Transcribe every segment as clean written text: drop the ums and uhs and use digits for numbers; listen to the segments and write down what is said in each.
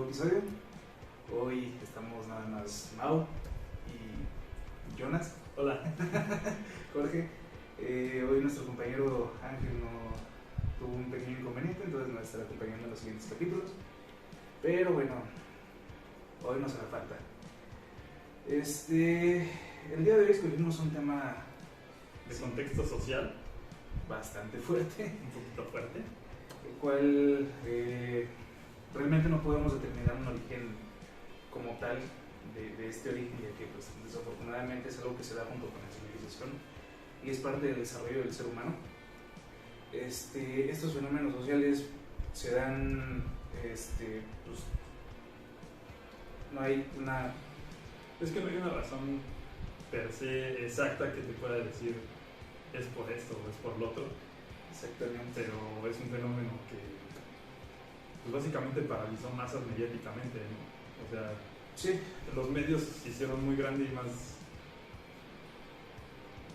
episodio. Hoy estamos nada más Mau y Jonas. Hola. Jorge. Hoy nuestro compañero Ángel no tuvo un pequeño inconveniente, entonces nos estará acompañando en los siguientes capítulos. Pero bueno, hoy nos hará falta. El día de hoy escogimos un tema De contexto social, bastante fuerte, un poquito fuerte. el cual realmente no podemos determinar un origen como tal de este origen, ya que pues, desafortunadamente es algo que se da junto con la civilización y es parte del desarrollo del ser humano. Estos fenómenos sociales se dan, pues, no hay una... Es que no hay una razón per se exacta que te pueda decir es por esto o es por lo otro, Exactamente. pero es un fenómeno que pues básicamente paralizó masas mediáticamente, ¿no? O sea, Sí, los medios se hicieron muy grandes y más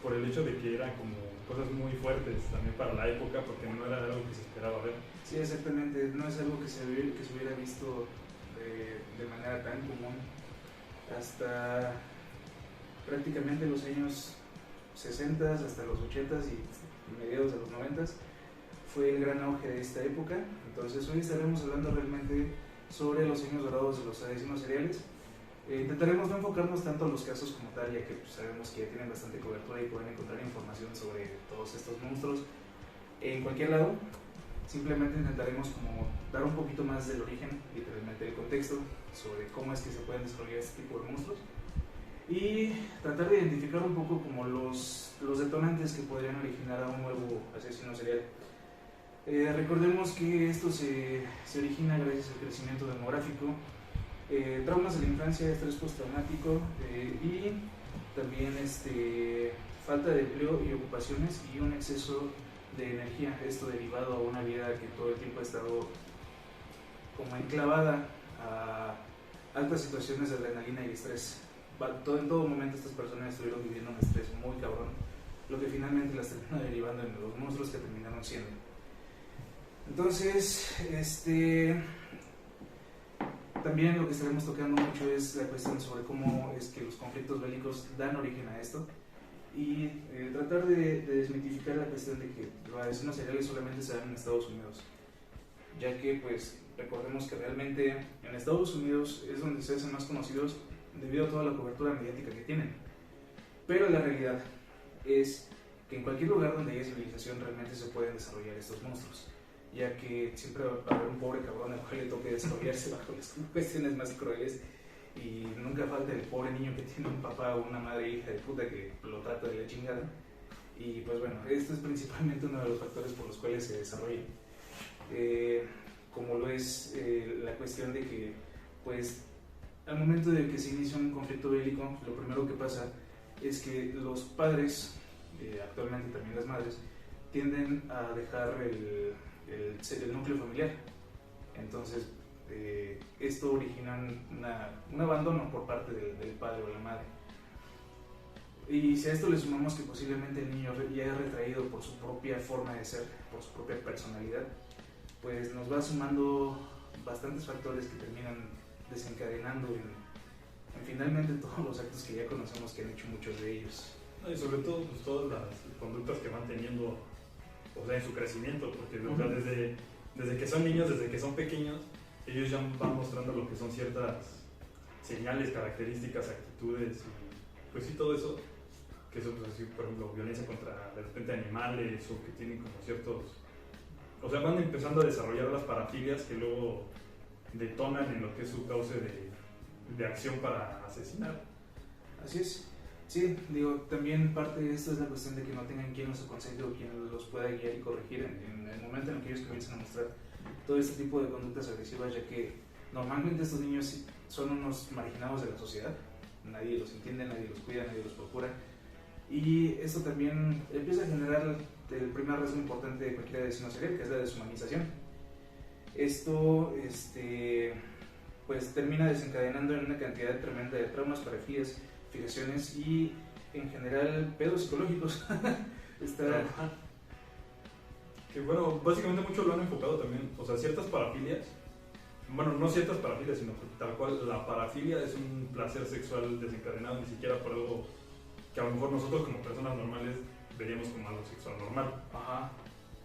por el hecho de que eran como cosas muy fuertes también para la época, porque no era algo que se esperaba ver. sí, exactamente. No es algo que se hubiera visto de manera tan común hasta prácticamente los años 60 hasta los 80 y mediados de los 90 fue el gran auge de esta época. Entonces hoy estaremos hablando realmente sobre los años dorados de los asesinos seriales. Intentaremos no enfocarnos tanto en los casos como tal, ya que pues, sabemos que ya tienen bastante cobertura y pueden encontrar información sobre todos estos monstruos en cualquier lado. Simplemente intentaremos como dar un poquito más del origen, literalmente del contexto, sobre cómo es que se pueden desarrollar este tipo de monstruos y tratar de identificar un poco como los detonantes que podrían originar a un nuevo asesino serial. Recordemos que esto se origina gracias al crecimiento demográfico, traumas de la infancia, estrés postraumático y también falta de empleo y ocupaciones y un exceso de energía, esto derivado a una vida que todo el tiempo ha estado como enclavada a altas situaciones de adrenalina y estrés. En todo momento estas personas estuvieron viviendo un estrés muy cabrón, lo que finalmente las terminó derivando en los monstruos que terminaron siendo. Entonces, también lo que estaremos tocando mucho es la cuestión sobre cómo es que los conflictos bélicos dan origen a esto y tratar de desmitificar la cuestión de que los asesinos seriales solamente se dan en Estados Unidos, ya que pues recordemos que realmente en Estados Unidos es donde se hacen más conocidos debido a toda la cobertura mediática que tienen, pero la realidad es que en cualquier lugar donde haya civilización realmente se pueden desarrollar estos monstruos, ya que siempre va a haber un pobre cabrón al cual le toque desarrollarse bajo las cuestiones más crueles y nunca falta el pobre niño que tiene un papá o una madre hija de puta que lo trata de la chingada. Y pues bueno, esto es principalmente uno de los factores por los cuales se desarrollan, como lo es la cuestión de que pues al momento de que se inicia un conflicto bélico, lo primero que pasa es que los padres, actualmente también las madres, tienden a dejar el núcleo familiar. Entonces esto origina un abandono por parte del padre o la madre. Y si a esto le sumamos que posiblemente el niño ya es retraído por su propia forma de ser, por su propia personalidad, pues nos va sumando bastantes factores que terminan desencadenando en finalmente todos los actos que ya conocemos que han hecho muchos de ellos. Y sobre todo pues todas las conductas que van teniendo, o sea, en su crecimiento, porque o sea, desde que son niños, desde que son pequeños, ellos ya van mostrando lo que son ciertas señales, características, actitudes, y pues sí, todo eso, que eso pues así, por ejemplo, violencia contra de repente animales, o que tienen como ciertos, o sea, van empezando a desarrollar las parafilias que luego detonan en lo que es su cauce de acción para asesinar. Así es. Sí, digo, también parte de esto es la cuestión de que no tengan quien los aconseje o quien los pueda guiar y corregir en el momento en el que ellos comienzan a mostrar todo este tipo de conductas agresivas, ya que normalmente estos niños son unos marginados de la sociedad, nadie los entiende, nadie los cuida, nadie los procura, y esto también empieza a generar el primer rasgo importante de cualquier asesino serial, que es la deshumanización. Esto pues termina desencadenando en una cantidad tremenda de traumas, parafilias, fijaciones y en general pedos psicológicos. Que bueno, básicamente muchos lo han enfocado también, o sea, ciertas parafilias bueno, no ciertas parafilias, sino que tal cual la parafilia es un placer sexual desencadenado ni siquiera por algo que a lo mejor nosotros como personas normales veríamos como algo sexual normal. Ajá.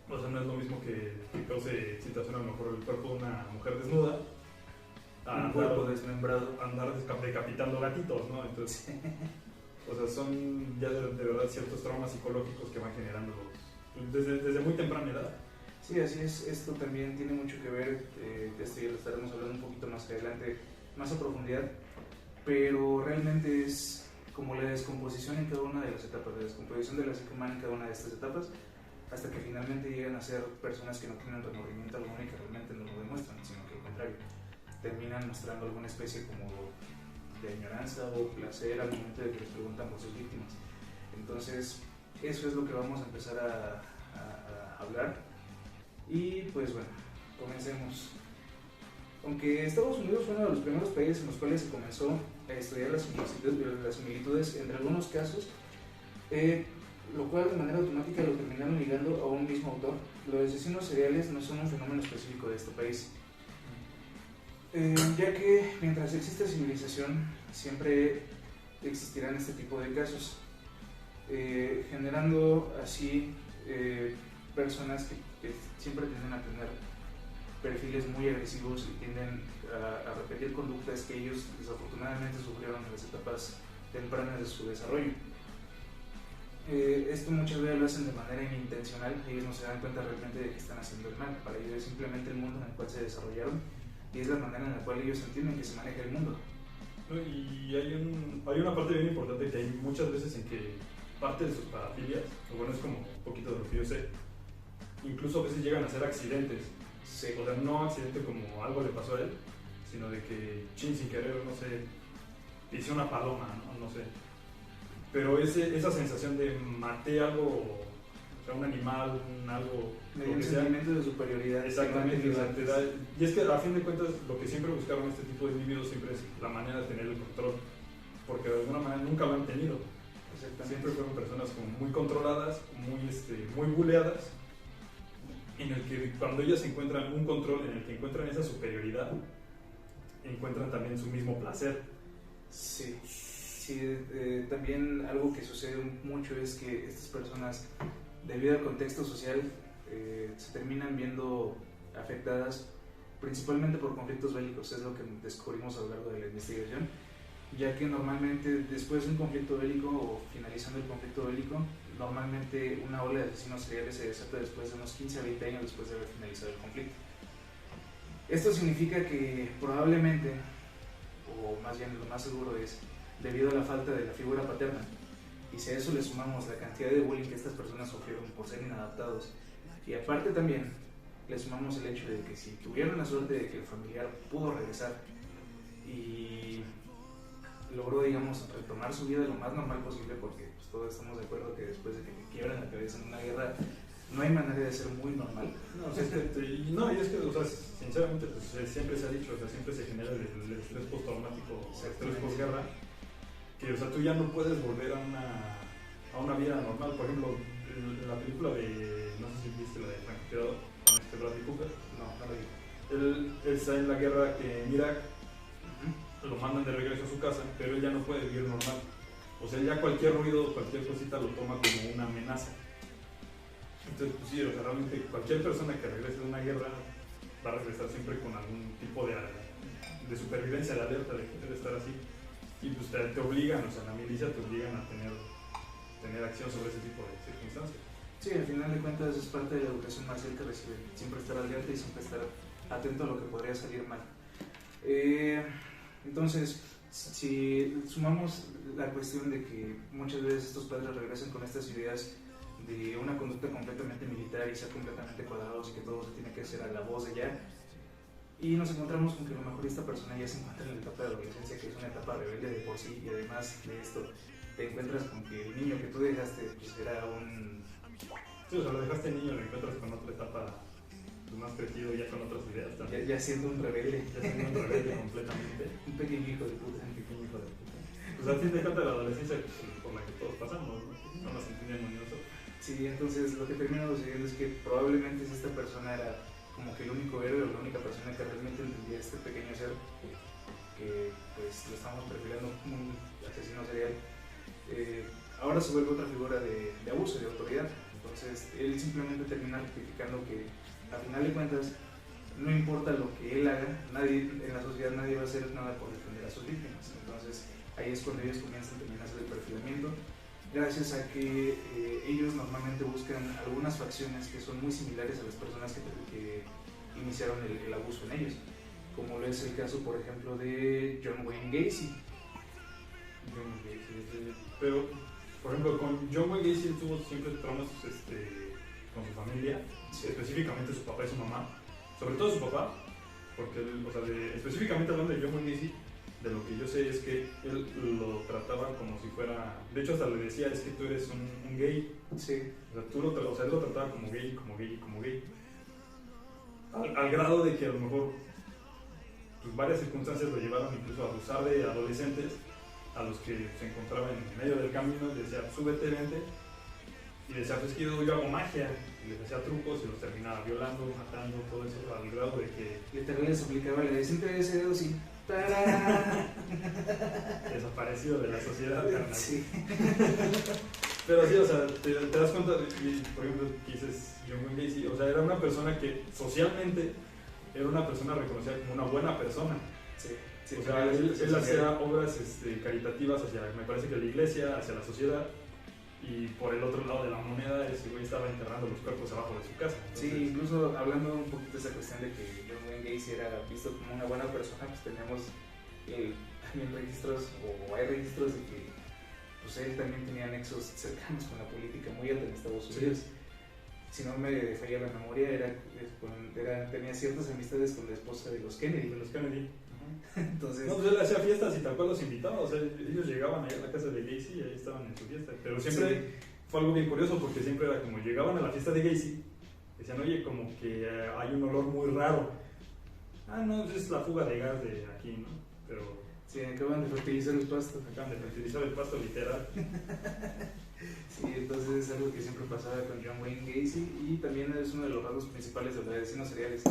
O sea, no es lo mismo que cause excitación a lo mejor el cuerpo de una mujer desnuda Un cuerpo desmembrado. andar decapitando gatitos, ¿no? Entonces, o sea, son ya de verdad ciertos traumas psicológicos que van generando desde muy temprana edad. Sí, así es. Esto también tiene mucho que ver, de esto ya lo estaremos hablando un poquito más adelante, más a profundidad, pero realmente es como la descomposición en cada una de las etapas, la descomposición de la psique humana en cada una de estas etapas, hasta que finalmente llegan a ser personas que no tienen remordimiento alguno y que realmente no lo demuestran, sino que al contrario, terminan mostrando alguna especie como de añoranza o placer al momento de que les preguntan por sus víctimas. Entonces, eso es lo que vamos a empezar a hablar. Y pues bueno, comencemos. Aunque Estados Unidos fue uno de los primeros países en los cuales se comenzó a estudiar las similitudes entre algunos casos, lo cual de manera automática lo terminaron ligando a un mismo autor. Los asesinos seriales no son un fenómeno específico de este país, ya que mientras existe civilización siempre existirán este tipo de casos, generando así personas que siempre tienden a tener perfiles muy agresivos y tienden a repetir conductas que ellos desafortunadamente sufrieron en las etapas tempranas de su desarrollo. Esto muchas veces lo hacen de manera inintencional, ellos no se dan cuenta realmente de que están haciendo el mal, para ellos es simplemente el mundo en el cual se desarrollaron y es la manera en la cual ellos entienden que se maneja el mundo. Y hay una parte bien importante que hay muchas veces en que parte de sus parafilias, o bueno, es como un poquito de lo que yo sé, incluso a veces llegan a ser accidentes. Sí. O sea, no accidente como algo le pasó a él, sino de que sin querer, no sé, pisé una paloma, no sé. Pero esa sensación de maté algo, o sea, un animal, algo... Un sentimiento de superioridad. Exactamente, y es que a fin de cuentas lo que siempre buscaron este tipo de individuos siempre es la manera de tener el control, porque de alguna manera nunca lo han tenido. Siempre fueron personas como muy controladas, muy buleadas, en el que cuando ellas encuentran un control, en el que encuentran esa superioridad, encuentran también su mismo placer. Sí, también algo que sucede mucho es que estas personas, debido al contexto social, se terminan viendo afectadas principalmente por conflictos bélicos, es lo que descubrimos a lo largo de la investigación, ya que normalmente después de un conflicto bélico o finalizando el conflicto bélico, normalmente una ola de asesinos seriales se desata después de unos 15 a 20 años después de haber finalizado el conflicto. Esto significa que probablemente, o más bien lo más seguro es, debido a la falta de la figura paterna, y si a eso le sumamos la cantidad de bullying que estas personas sufrieron por ser inadaptados, y aparte también le sumamos el hecho de que si tuvieron la suerte de que el familiar pudo regresar y logró, digamos, retomar su vida lo más normal posible, porque pues, todos estamos de acuerdo que después de que te quiebran la cabeza en una guerra no hay manera de ser muy normal. No, o sea, y es que, o sea, sinceramente, pues, siempre se ha dicho, o sea, siempre se genera el estrés postraumático, el estrés posguerra, que, o sea, tú ya no puedes volver a una vida normal. Por ejemplo, la película de, no sé si viste la de Francotirador, con Bradley Cooper. No lo vi. Él está en la guerra en Irak, lo mandan de regreso a su casa, pero él ya no puede vivir normal. O sea, ya cualquier ruido, cualquier cosita lo toma como una amenaza. Entonces, pues sí, o sea, realmente cualquier persona que regrese de una guerra va a regresar siempre con algún tipo de supervivencia, de alerta, de que debe estar así. Y pues te obligan, o sea, en la milicia te obligan a tener acción sobre ese tipo de circunstancias. Sí, al final de cuentas es parte de la educación marcial que reciben, siempre estar alerta y siempre estar atento a lo que podría salir mal. Entonces, si sumamos la cuestión de que muchas veces estos padres regresan con estas ideas de una conducta completamente militar y ser completamente cuadrados y que todo se tiene que hacer a la voz de ya, y nos encontramos con que a lo mejor esta persona ya se encuentra en la etapa de adolescencia, que es una etapa rebelde de por sí, y además de esto te encuentras con que el niño que tú dejaste pues era un... Sí, o sea, lo dejaste niño, lo encuentras con otra etapa, pues, más crecido, ya con otras ideas también. Ya siendo un rebelde. Ya siendo un rebelde completamente. Un pequeño hijo de puta. Un pequeño hijo de puta. Pues a fin de cuentas la adolescencia por la que todos pasamos, no nos entendemos ni nosotros. Sí, entonces lo que termina sucediendo es que probablemente si esta persona era como que el único héroe o la única persona que realmente entendía este pequeño ser que pues lo estamos perfilando como un asesino serial, ahora se vuelve otra figura de abuso, de autoridad. Entonces él simplemente termina rectificando que a final de cuentas no importa lo que él haga, nadie en la sociedad, nadie va a hacer nada por defender a sus víctimas. Entonces ahí es cuando ellos comienzan también a hacer el perfilamiento, gracias a que ellos normalmente buscan algunas facciones que son muy similares a las personas que iniciaron el abuso en ellos, como es el caso, por ejemplo, de John Wayne Gacy. Pero, por ejemplo, con John Wayne Gacy tuvo siempre traumas con su familia, sí, específicamente su papá y su mamá, sobre todo su papá, porque específicamente hablando de John Wayne Gacy, de lo que yo sé es que él lo trataba como si fuera, de hecho hasta le decía, es que tú eres un gay, sí. O sea, él lo trataba como gay, como gay, como gay, al grado de que a lo mejor pues, varias circunstancias lo llevaron incluso a abusar de adolescentes a los que se encontraban en medio del camino. Le decía, súbete, vente, y decía, pues que yo hago magia, y les hacía trucos y los terminaba violando, matando, todo eso, al grado de que literal les aplicaba la de siempre ese dedo sin desaparecido de la sociedad, carnal. Sí. Pero sí, o sea, te das cuenta, por ejemplo, que dices John Wayne Gacy, o sea, era una persona que socialmente era una persona reconocida como una buena persona. Sí, sí, o sea, él hacía obras caritativas hacia, me parece que la iglesia, hacia la sociedad, y por el otro lado de la moneda, ese güey estaba enterrando los cuerpos abajo de su casa. Entonces, sí, incluso hablando un poquito de esa cuestión de que John Wayne Gacy era visto como una buena persona, pues tenemos también registros, o hay registros de que pues él también tenía nexos cercanos con la política muy alta en Estados Unidos. Sí. Si no me falla la memoria, tenía ciertas amistades con la esposa de los Kennedy. De los Kennedy. Entonces, no, pues él hacía fiestas y tal cual los invitaba, o sea, ellos llegaban allá a la casa de Gacy y ahí estaban en su fiesta. Pero siempre sí, fue algo bien curioso porque siempre era como llegaban a la fiesta de Gacy, decían, oye, como que hay un olor muy raro. Ah, no, es la fuga de gas de aquí, ¿no? Pero sí, acaban de fertilizar el pasto. Acaban de fertilizar el pasto, literal. Sí, entonces es algo que siempre pasaba con John Wayne Gacy y también es uno de los rasgos principales de los asesinos seriales.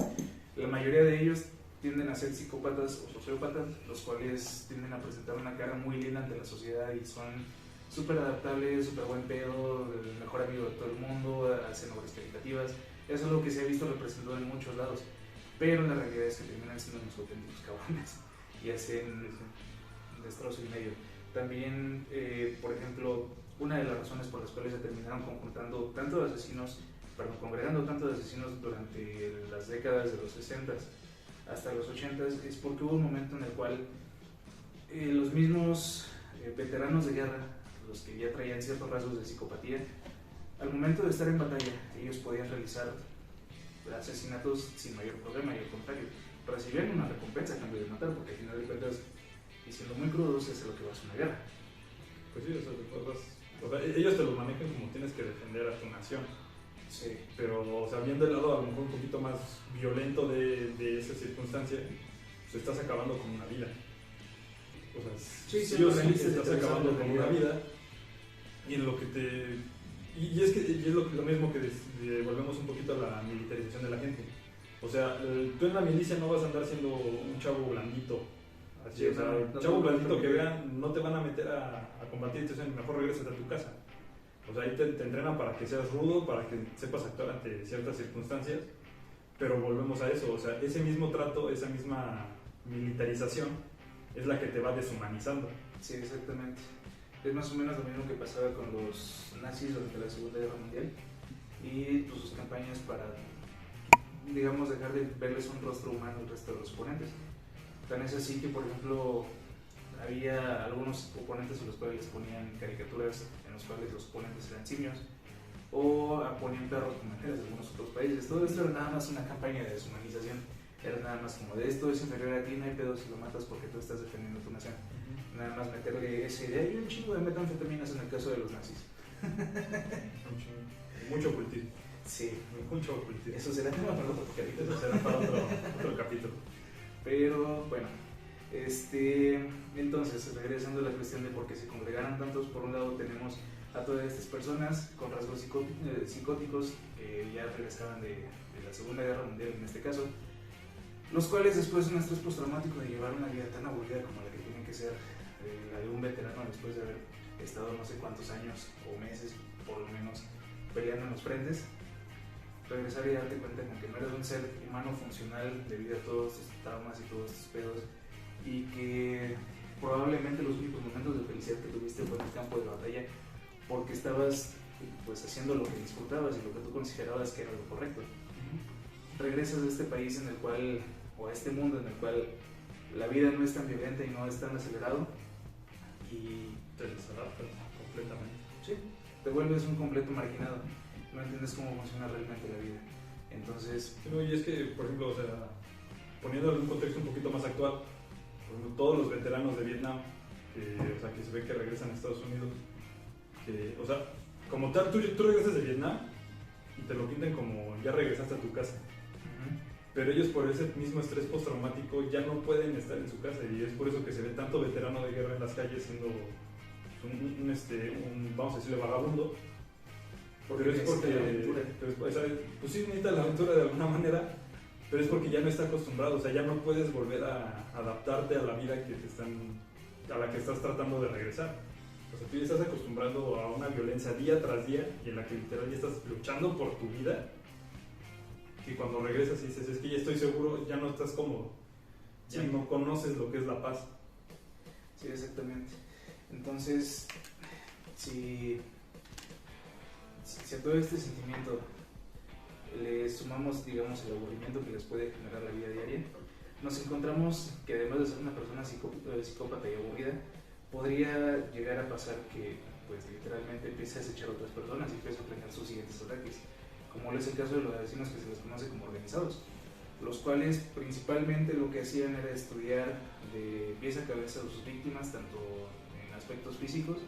La mayoría de ellos tienden a ser psicópatas o sociópatas, los cuales tienden a presentar una cara muy linda ante la sociedad y son súper adaptables, súper buen pedo, el mejor amigo de todo el mundo, hacen obras caritativas. Es algo que se ha visto representado en muchos lados, pero la realidad es que terminan siendo unos auténticos cabrones y hacen destrozo y medio. También, por ejemplo, una de las razones por las cuales se terminaron congregando tanto de asesinos durante las décadas de los 60s hasta los 80s es porque hubo un momento en el cual los mismos veteranos de guerra, los que ya traían ciertos rasgos de psicopatía, al momento de estar en batalla, ellos podían realizar asesinatos sin mayor problema y al contrario, recibían una recompensa a cambio de matar, porque al final de cuentas, y siendo muy crudos, es a lo que vas a una guerra. Pues sí, o sea, ellos te lo manejan como tienes que defender a tu nación. Sí. Pero, o sea, viendo el lado a lo mejor un poquito más violento de esa circunstancia, pues estás acabando con una vida. O sea, sí, estás acabando con una vida y en lo que te... Y es lo mismo que volvemos un poquito a la militarización de la gente. O sea, tú en la milicia no vas a andar siendo un chavo blandito. Así, sí, o sea, no, chavo blandito que vean, no te van a meter a combatir, entonces mejor regresas a tu casa. O sea, ahí te entrenan para que seas rudo, para que sepas actuar ante ciertas circunstancias, pero volvemos a eso, o sea, ese mismo trato, esa misma militarización es la que te va deshumanizando. Sí, exactamente. Es más o menos lo mismo que pasaba con los nazis durante la Segunda Guerra Mundial y pues, sus campañas para, digamos, dejar de verles un rostro humano al resto de los oponentes. Tan es así que, por ejemplo, había algunos oponentes a los cuales les ponían caricaturas en los cuales los oponentes eran simios o ponían perros como en algunos otros países. Todo esto era nada más una campaña de deshumanización, era nada más como de esto es inferior a ti, no hay pedo si lo matas porque tú estás defendiendo tu nación. Nada más meterle esa idea y un chingo de metanfetaminas en el caso de los nazis. Mucho ocultismo. Sí, mucho ocultismo. Eso será tema para otro capítulo. Eso será para otro capítulo. Pero bueno, entonces regresando a la cuestión de por qué se congregaron tantos, por un lado tenemos a todas estas personas con rasgos psicóticos que ya regresaban de la Segunda Guerra Mundial en este caso, los cuales después de un estrés postraumático de llevar una vida tan aburrida como la que tiene que ser la de un veterano después de haber estado no sé cuántos años o meses por lo menos peleando en los frentes, regresar y darte cuenta con que no eres un ser humano funcional debido a todos estos traumas y todos estos pedos, y que probablemente los únicos momentos de felicidad que tuviste fue en el campo de batalla porque estabas pues haciendo lo que disfrutabas y lo que tú considerabas que era lo correcto. Regresas a este país en el cual, o a este mundo en el cual la vida no es tan violenta y no es tan acelerado, y te desadaptas completamente. Sí, te vuelves un completo marginado, no entiendes cómo funciona realmente la vida. Entonces, no, y es que, por ejemplo, o sea, poniéndolo en un contexto un poquito más actual, por ejemplo, todos los veteranos de Vietnam, o sea, que se ve que regresan a Estados Unidos, que, o sea, como tal, tú regresas de Vietnam y te lo pintan como ya regresaste a tu casa. Pero ellos, por ese mismo estrés postraumático, ya no pueden estar en su casa, y es por eso que se ve tanto veterano de guerra en las calles siendo vamos a decirle, vagabundo. Pero es porque, pues sí necesita la aventura de alguna manera, pero es porque ya no está acostumbrado, o sea, ya no puedes volver a adaptarte a la vida a la que estás tratando de regresar. O sea, tú ya estás acostumbrado a una violencia día tras día, y en la que literal ya estás luchando por tu vida, que cuando regresas y dices, es que ya estoy seguro, ya no estás cómodo, ya no conoces lo que es la paz. Sí, exactamente. Entonces, si a todo este sentimiento le sumamos, digamos, el aburrimiento que les puede generar la vida diaria, nos encontramos que además de ser una persona psicópata y aburrida, podría llegar a pasar que, pues, literalmente empiece a acechar a otras personas y empiece a planear sus siguientes ataques, como es el caso de los asesinos que se les conoce como organizados, los cuales principalmente lo que hacían era estudiar de pies a cabeza a sus víctimas, tanto en aspectos físicos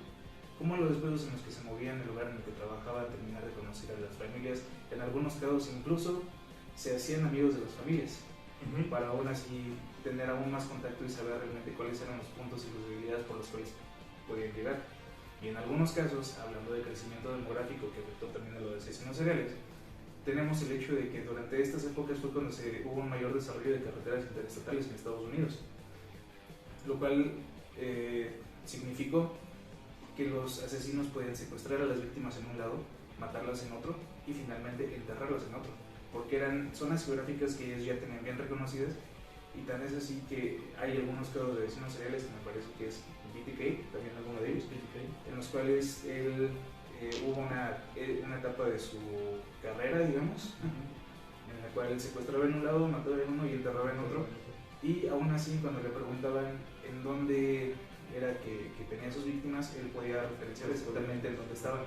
como en los aspectos en los que se movían, el lugar en el que trabajaba, terminar de conocer a las familias. En algunos casos incluso se hacían amigos de las familias, para aún así tener aún más contacto y saber realmente cuáles eran los puntos y las debilidades por los cuales podían llegar. Y en algunos casos, hablando de crecimiento demográfico que afectó también a los asesinos seriales, tenemos el hecho de que durante estas épocas fue cuando hubo un mayor desarrollo de carreteras interestatales en Estados Unidos, lo cual significó que los asesinos podían secuestrar a las víctimas en un lado, matarlas en otro y finalmente enterrarlas en otro, porque eran zonas geográficas que ellos ya tenían bien reconocidas. Y tan es así que hay algunos casos de asesinos seriales, que me parece que es BTK, también alguno de ellos, en los cuales él hubo una etapa de su carrera, digamos, en la cual él secuestraba en un lado, mataba en uno y enterraba en otro, y aún así cuando le preguntaban en dónde era que tenía sus víctimas, él podía referenciar exactamente en dónde estaban,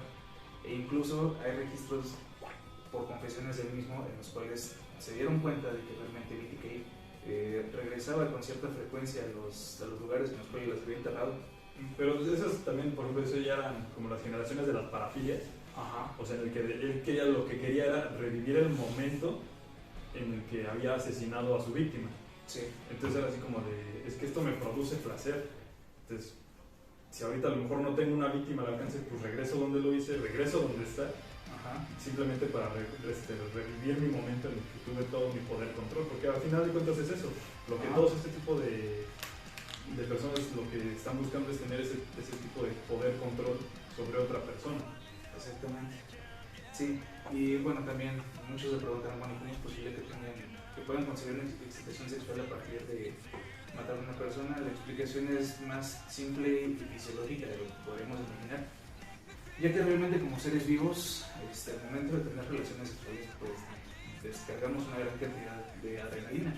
e incluso hay registros por confesiones del mismo en los cuales se dieron cuenta de que realmente BTK regresaba con cierta frecuencia a los lugares en los cuales las había enterrado. Pero esos también, por ejemplo, eso ya eran como las generaciones de las parafilias. Ajá. O sea, en el que él quería, lo que quería era revivir el momento en el que había asesinado a su víctima. Sí. Entonces era así como de, es que esto me produce placer. Entonces, si ahorita a lo mejor no tengo una víctima al alcance, pues regreso donde lo hice, regreso donde está. Ajá. Simplemente para revivir mi momento en el que tuve todo mi poder control, porque al final de cuentas es eso, lo que todos este tipo de personas lo que están buscando es tener ese tipo de poder control sobre otra persona. Exactamente. Sí, y bueno, también muchos se preguntan, bueno, ¿cómo es posible que puedan conseguir una excitación sexual a partir de matar a una persona? La explicación es más simple y fisiológica de lo que podemos imaginar, ya que realmente como seres vivos, al momento de tener relaciones sexuales, pues descargamos una gran cantidad de adrenalina.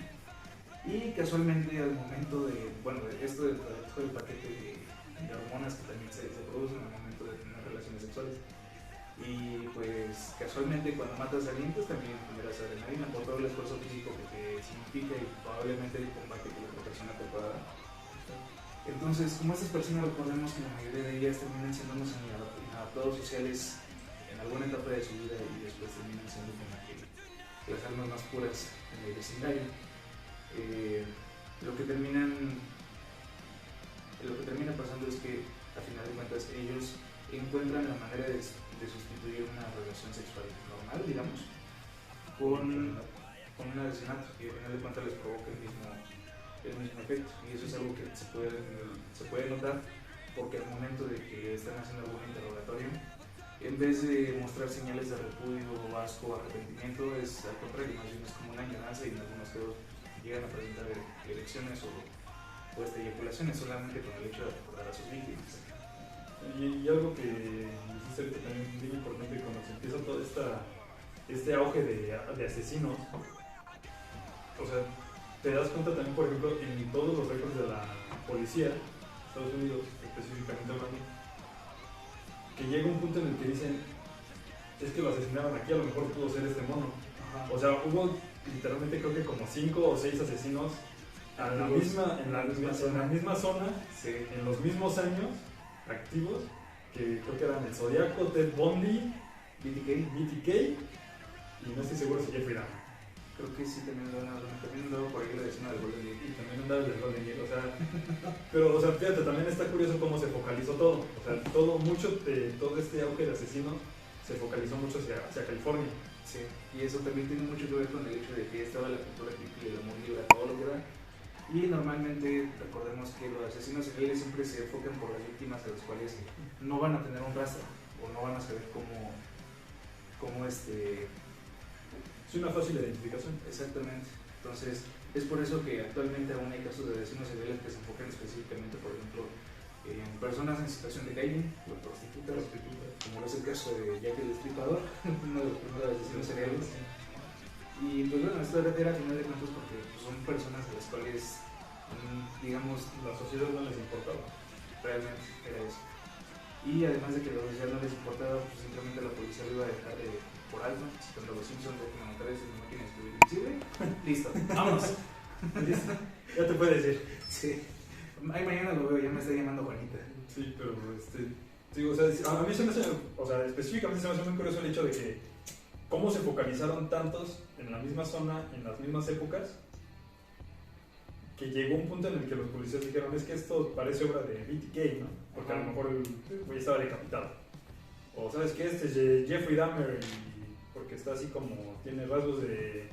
Y casualmente al momento de, bueno, esto dentro de todo el paquete de hormonas que también se producen al momento de tener relaciones sexuales. Y pues casualmente cuando matas a alguien, pues también generas adrenalina por todo el esfuerzo físico que te significa y probablemente el combate que la otra persona te pueda dar. Entonces, como estas personas, recordemos que la mayoría de ellas terminan siendo unos inadaptados sociales en alguna etapa de su vida y después terminan siendo como que las almas más puras en el vecindario. Lo que termina pasando es que a final de cuentas ellos encuentran la manera de sustituir una relación sexual normal, digamos, con un asesinato, y al final de cuentas les provoca el mismo efecto. Y eso es algo que se puede notar, porque al momento de que están haciendo algún interrogatorio, en vez de mostrar señales de repudio, asco o arrepentimiento, es al contrario, más bien es como una añoranza, y en algunos casos llegan a presentar erecciones o eyaculaciones solamente con el hecho de recordar a sus víctimas. Y algo que dijiste ahorita también es bien importante, cuando se empieza todo este auge de asesinos, o sea, te das cuenta también, por ejemplo, en todos los récords de la policía, Estados Unidos específicamente hablando, que llega un punto en el que dicen, es que lo asesinaron aquí, a lo mejor pudo ser este mono. Ajá. O sea, hubo literalmente creo que como 5 o 6 asesinos en la misma zona, sí, en los mismos años activos, que creo que eran el Zodiaco, Ted Bundy, BTK, y no estoy seguro si Jeffrey Dahmer. Creo que sí, también andaba por ahí la vecina del Golden Gate. Y también andaba el del Golden Gate, o sea, pero, o sea, fíjate, también está curioso cómo se focalizó todo. O sea, mucho de todo este auge de asesinos se focalizó mucho hacia California. Sí, y eso también tiene mucho que ver con el hecho de que estaba la cultura hippie, el amor libre, todo lo que da. Y normalmente recordemos que los asesinos seriales siempre se enfocan por las víctimas a las cuales no van a tener un rastro o no van a saber cómo es una fácil identificación. Exactamente. Entonces, es por eso que actualmente aún hay casos de asesinos seriales que se enfocan específicamente, por ejemplo, en personas en situación de calle o prostitutas, como es el caso de Jack el Destripador, uno de los primeros asesinos seriales. Y pues bueno, esto era a final de cuentas porque pues, son personas a las cuales, digamos, la sociedad no les importaba. Realmente era eso. Y además de que a la sociedad no les importaba, pues simplemente la policía lo iba a dejar por alto, cuando los Simpsons de comentar es una máquina de escribir invisible. Listo, vámonos. Listo. Ya te puedes ir. Sí. Ay, mañana lo veo, ya me está llamando Juanita. Sí, pero digo, o sea, a mí se me hace, o sea, específicamente se me hace muy curioso el hecho de que cómo se focalizaron tantos en la misma zona, en las mismas épocas, que llegó un punto en el que los policías dijeron, es que esto parece obra de BTK, ¿no? Porque a lo mejor el güey estaba decapitado. O sabes que este es Jeffrey Dahmer, porque está así como, tiene rasgos de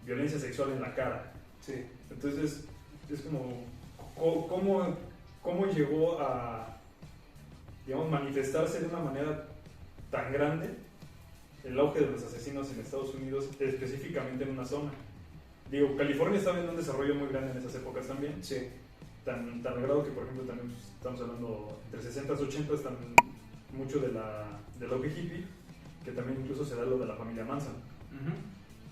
violencia sexual en la cara. Sí. Entonces, es como, ¿cómo llegó a, digamos, manifestarse de una manera tan grande el auge de los asesinos en Estados Unidos, específicamente en una zona? Digo, California estaba en un desarrollo muy grande en esas épocas también. Sí. Tan grado que, por ejemplo, también pues, estamos hablando entre 60 y 80, están mucho del auge hippie, que también incluso se da lo de la familia Manson.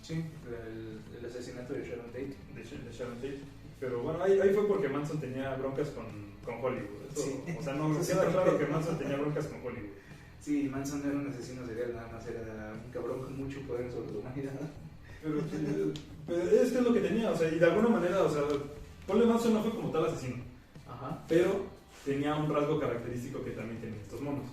Sí, el asesinato de Sharon Tate. De Sharon Tate. Pero bueno, ahí fue porque Manson tenía broncas con Hollywood. Eso, Sí. O sea, no queda claro que Manson tenía broncas con Hollywood. Sí, Manson no era un asesino serial, nada más era un cabrón con mucho poder sobre la humanidad. Pero es que es lo que tenía, o sea, y de alguna manera, o sea, Paul Manson no fue como tal asesino. Ajá. Pero tenía un rasgo característico que también tenían estos monos: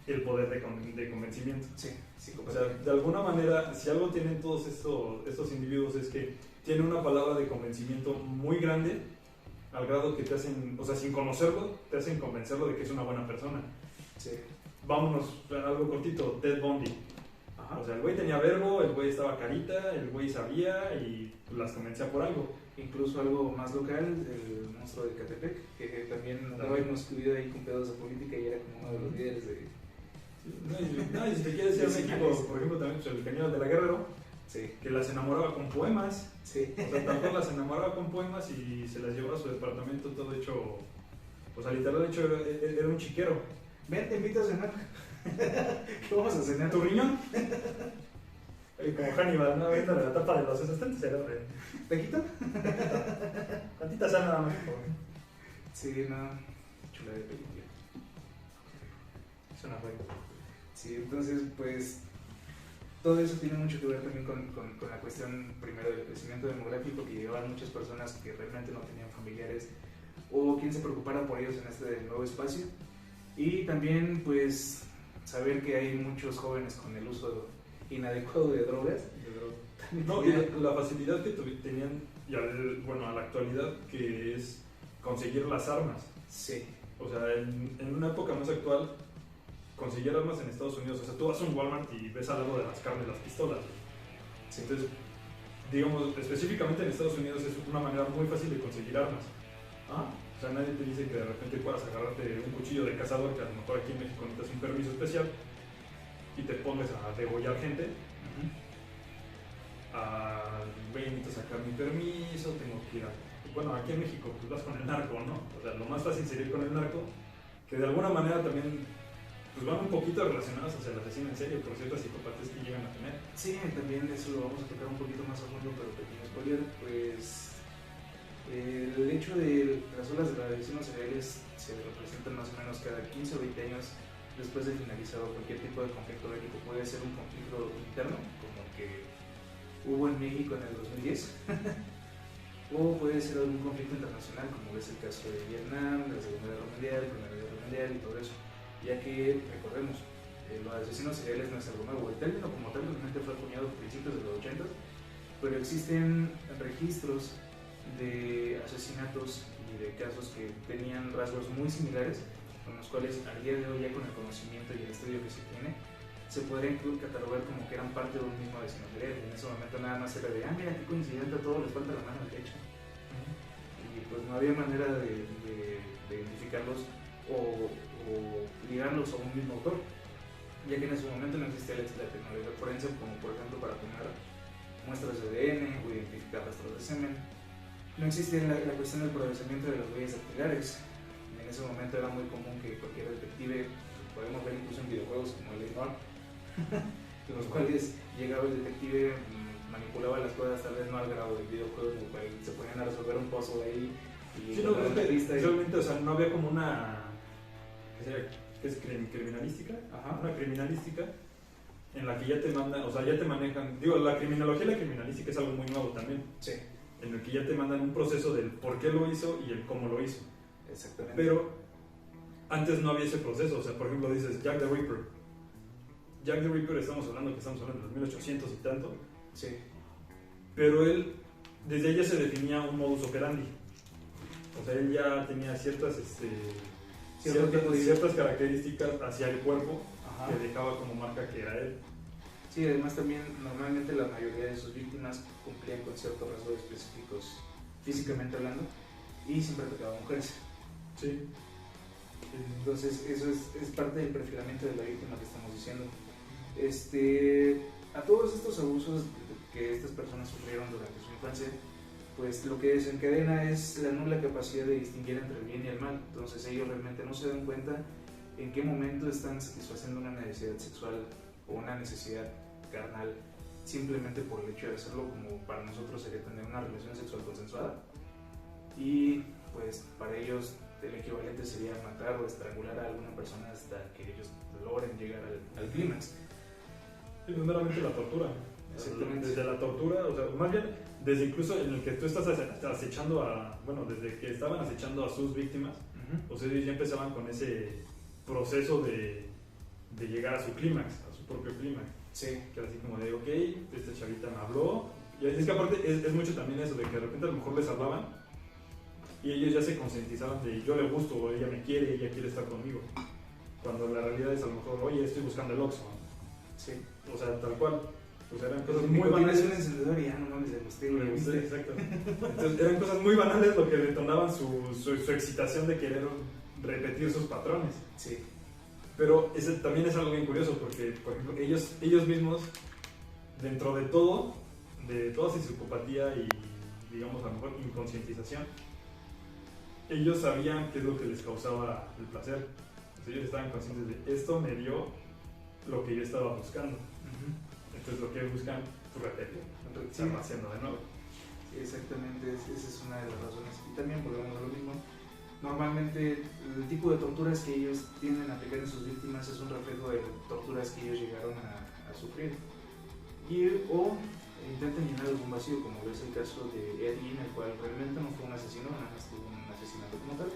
el poder de convencimiento. Sí, sí, O sea, de alguna manera, si algo tienen todos estos individuos es que tienen una palabra de convencimiento muy grande, al grado que te hacen, o sea, sin conocerlo, te hacen convencerlo de que es una buena persona. Sí. Vámonos a algo cortito, Ted Bundy. Ajá. O sea, el güey tenía verbo, el güey estaba carita, el güey sabía y las convencía por algo. Incluso algo más local, el monstruo de Catepec, que también andaba incluido ahí con pedos de política y era como uno de los líderes de... No, y si te quieres decir México, por ejemplo, también pues, el cañón de la Guerrero, sí, que las enamoraba con poemas. sí. O sea, también las enamoraba con poemas y se las llevaba a su departamento todo hecho, o sea, literal hecho era un chiquero. Ven, te invito a cenar. ¿Qué vamos a cenar? ¿Tu riñón? Como Hannibal, ¿no? Viendo la tapa de los asistentes era de... ¿Taquito? Tantita sana nada más. Sí, no. Chula de película. Suena feo. Sí, entonces, pues, todo eso tiene mucho que ver también con la cuestión, primero, del crecimiento demográfico, que llevaban muchas personas que realmente no tenían familiares o quien se preocupara por ellos en este nuevo espacio. Y también, pues, saber que hay muchos jóvenes con el uso inadecuado de drogas. No, y la facilidad que tenían, y bueno, a la actualidad, que es conseguir las armas. Sí. O sea, en una época más actual, conseguir armas en Estados Unidos, o sea, tú vas a un Walmart y ves al lado de las carnes las pistolas. Sí. Entonces, digamos, específicamente en Estados Unidos es una manera muy fácil de conseguir armas. O sea, nadie te dice que de repente puedas agarrarte un cuchillo de cazador, que a lo mejor aquí en México necesitas un permiso especial, y te pones a degollar gente. Necesito sacar mi permiso, tengo que ir a... Bueno, aquí en México pues vas con el narco, ¿no? O sea, lo más fácil sería ir con el narco, que de alguna manera también pues van un poquito relacionados hacia el asesino en serie por ciertas psicopatías que llegan a tener. Sí, también eso lo vamos a tocar un poquito más a fondo, pero pequeño spoiler, pues el hecho de las olas de los asesinos seriales se representan más o menos cada 15 o 20 años después de finalizado cualquier tipo de conflicto bélico. Puede ser un conflicto interno, como el que hubo en México en el 2010, o puede ser algún conflicto internacional, como es el caso de Vietnam, la Segunda Guerra Mundial, la Primera Guerra Mundial y todo eso, ya que, recordemos, los asesinos seriales no es algo nuevo. El término como tal realmente fue acuñado a principios de los 80, pero existen registros de asesinatos y de casos que tenían rasgos muy similares, con los cuales al día de hoy, ya con el conocimiento y el estudio que se tiene, se podrían catalogar como que eran parte de un mismo asesino serial. En ese momento nada más era de, mira qué coincidente, a todos les falta la mano al techo. Y pues no había manera de identificarlos o ligarlos a un mismo autor, ya que en ese momento no existía la tecnología forense, como por ejemplo para tomar muestras de ADN o identificar rastros de semen. No existía la cuestión del procesamiento de las huellas dactilares. En ese momento era muy común que cualquier detective, podemos ver incluso en videojuegos como el Noir, en los cuales llegaba el detective, manipulaba las cosas, tal vez no al grado del videojuego, en el cual se ponían a resolver un puzzle ahí y sí, no, una pista. Realmente, o sea, no había como una... ¿Qué es criminalística? Ajá. Una criminalística en la que ya te mandan, o sea, ya te manejan... Digo, la criminología y la criminalística es algo muy nuevo también. Sí. En el que ya te mandan un proceso del por qué lo hizo y el cómo lo hizo. Exactamente. Pero antes no había ese proceso, o sea, por ejemplo dices Jack the Ripper. Jack the Ripper estamos hablando de los 1800 y tanto. Sí. Pero él, desde ella se definía un modus operandi. O sea, él ya tenía ciertas características hacia el cuerpo. Ajá. Que dejaba como marca que era él. Sí, además también normalmente la mayoría de sus víctimas cumplían con ciertos rasgos específicos físicamente hablando y siempre tocaban mujeres. Sí. Entonces eso es parte del perfilamiento de la víctima que estamos diciendo. A todos estos abusos que estas personas sufrieron durante su infancia, pues lo que desencadena es la nula capacidad de distinguir entre el bien y el mal. Entonces ellos realmente no se dan cuenta en qué momento están satisfaciendo una necesidad sexual o una necesidad carnal simplemente por el hecho de hacerlo, como para nosotros sería tener una relación sexual consensuada, y pues para ellos el equivalente sería matar o estrangular a alguna persona hasta que ellos logren llegar al clímax. Es meramente la tortura. Exactamente. Desde la tortura, o sea, más bien desde incluso en el que tú estás acechando a, bueno, desde que estaban acechando a sus víctimas, o sea, ellos ya empezaban con ese proceso de llegar a su clímax, a su propio clímax. Sí. Que era así como de, ok, esta chavita me habló. Y es que aparte es mucho también eso, de que de repente a lo mejor les hablaban y ellos ya se concientizaban de yo le gusto, o ella me quiere, ella quiere estar conmigo. Cuando la realidad es a lo mejor, oye, estoy buscando el Oxxo. Sí. O sea, tal cual. Pues eran cosas muy muy banales. banales. Tienes un encendedor y ya no mames, Me gusté, exacto. Entonces eran cosas muy banales lo que detonaban su excitación de querer repetir sus patrones. Sí. Pero ese también es algo bien curioso porque, por ejemplo, ellos mismos, dentro de todo, de toda su psicopatía y, digamos, a lo mejor inconscientización, ellos sabían qué es lo que les causaba el placer. Entonces, ellos estaban conscientes de esto me dio lo que yo estaba buscando. Entonces lo que buscan es repetir, estarlo haciendo de nuevo. Sí, exactamente, esa es una de las razones. Y también volvemos a lo mismo. Normalmente el tipo de torturas que ellos tienden a aplicar en sus víctimas es un reflejo de torturas que ellos llegaron a sufrir. O intentan llenar algún vacío, como es el caso de Eddie, en el cual realmente no fue un asesino, nada más tuvo un asesinato como tal.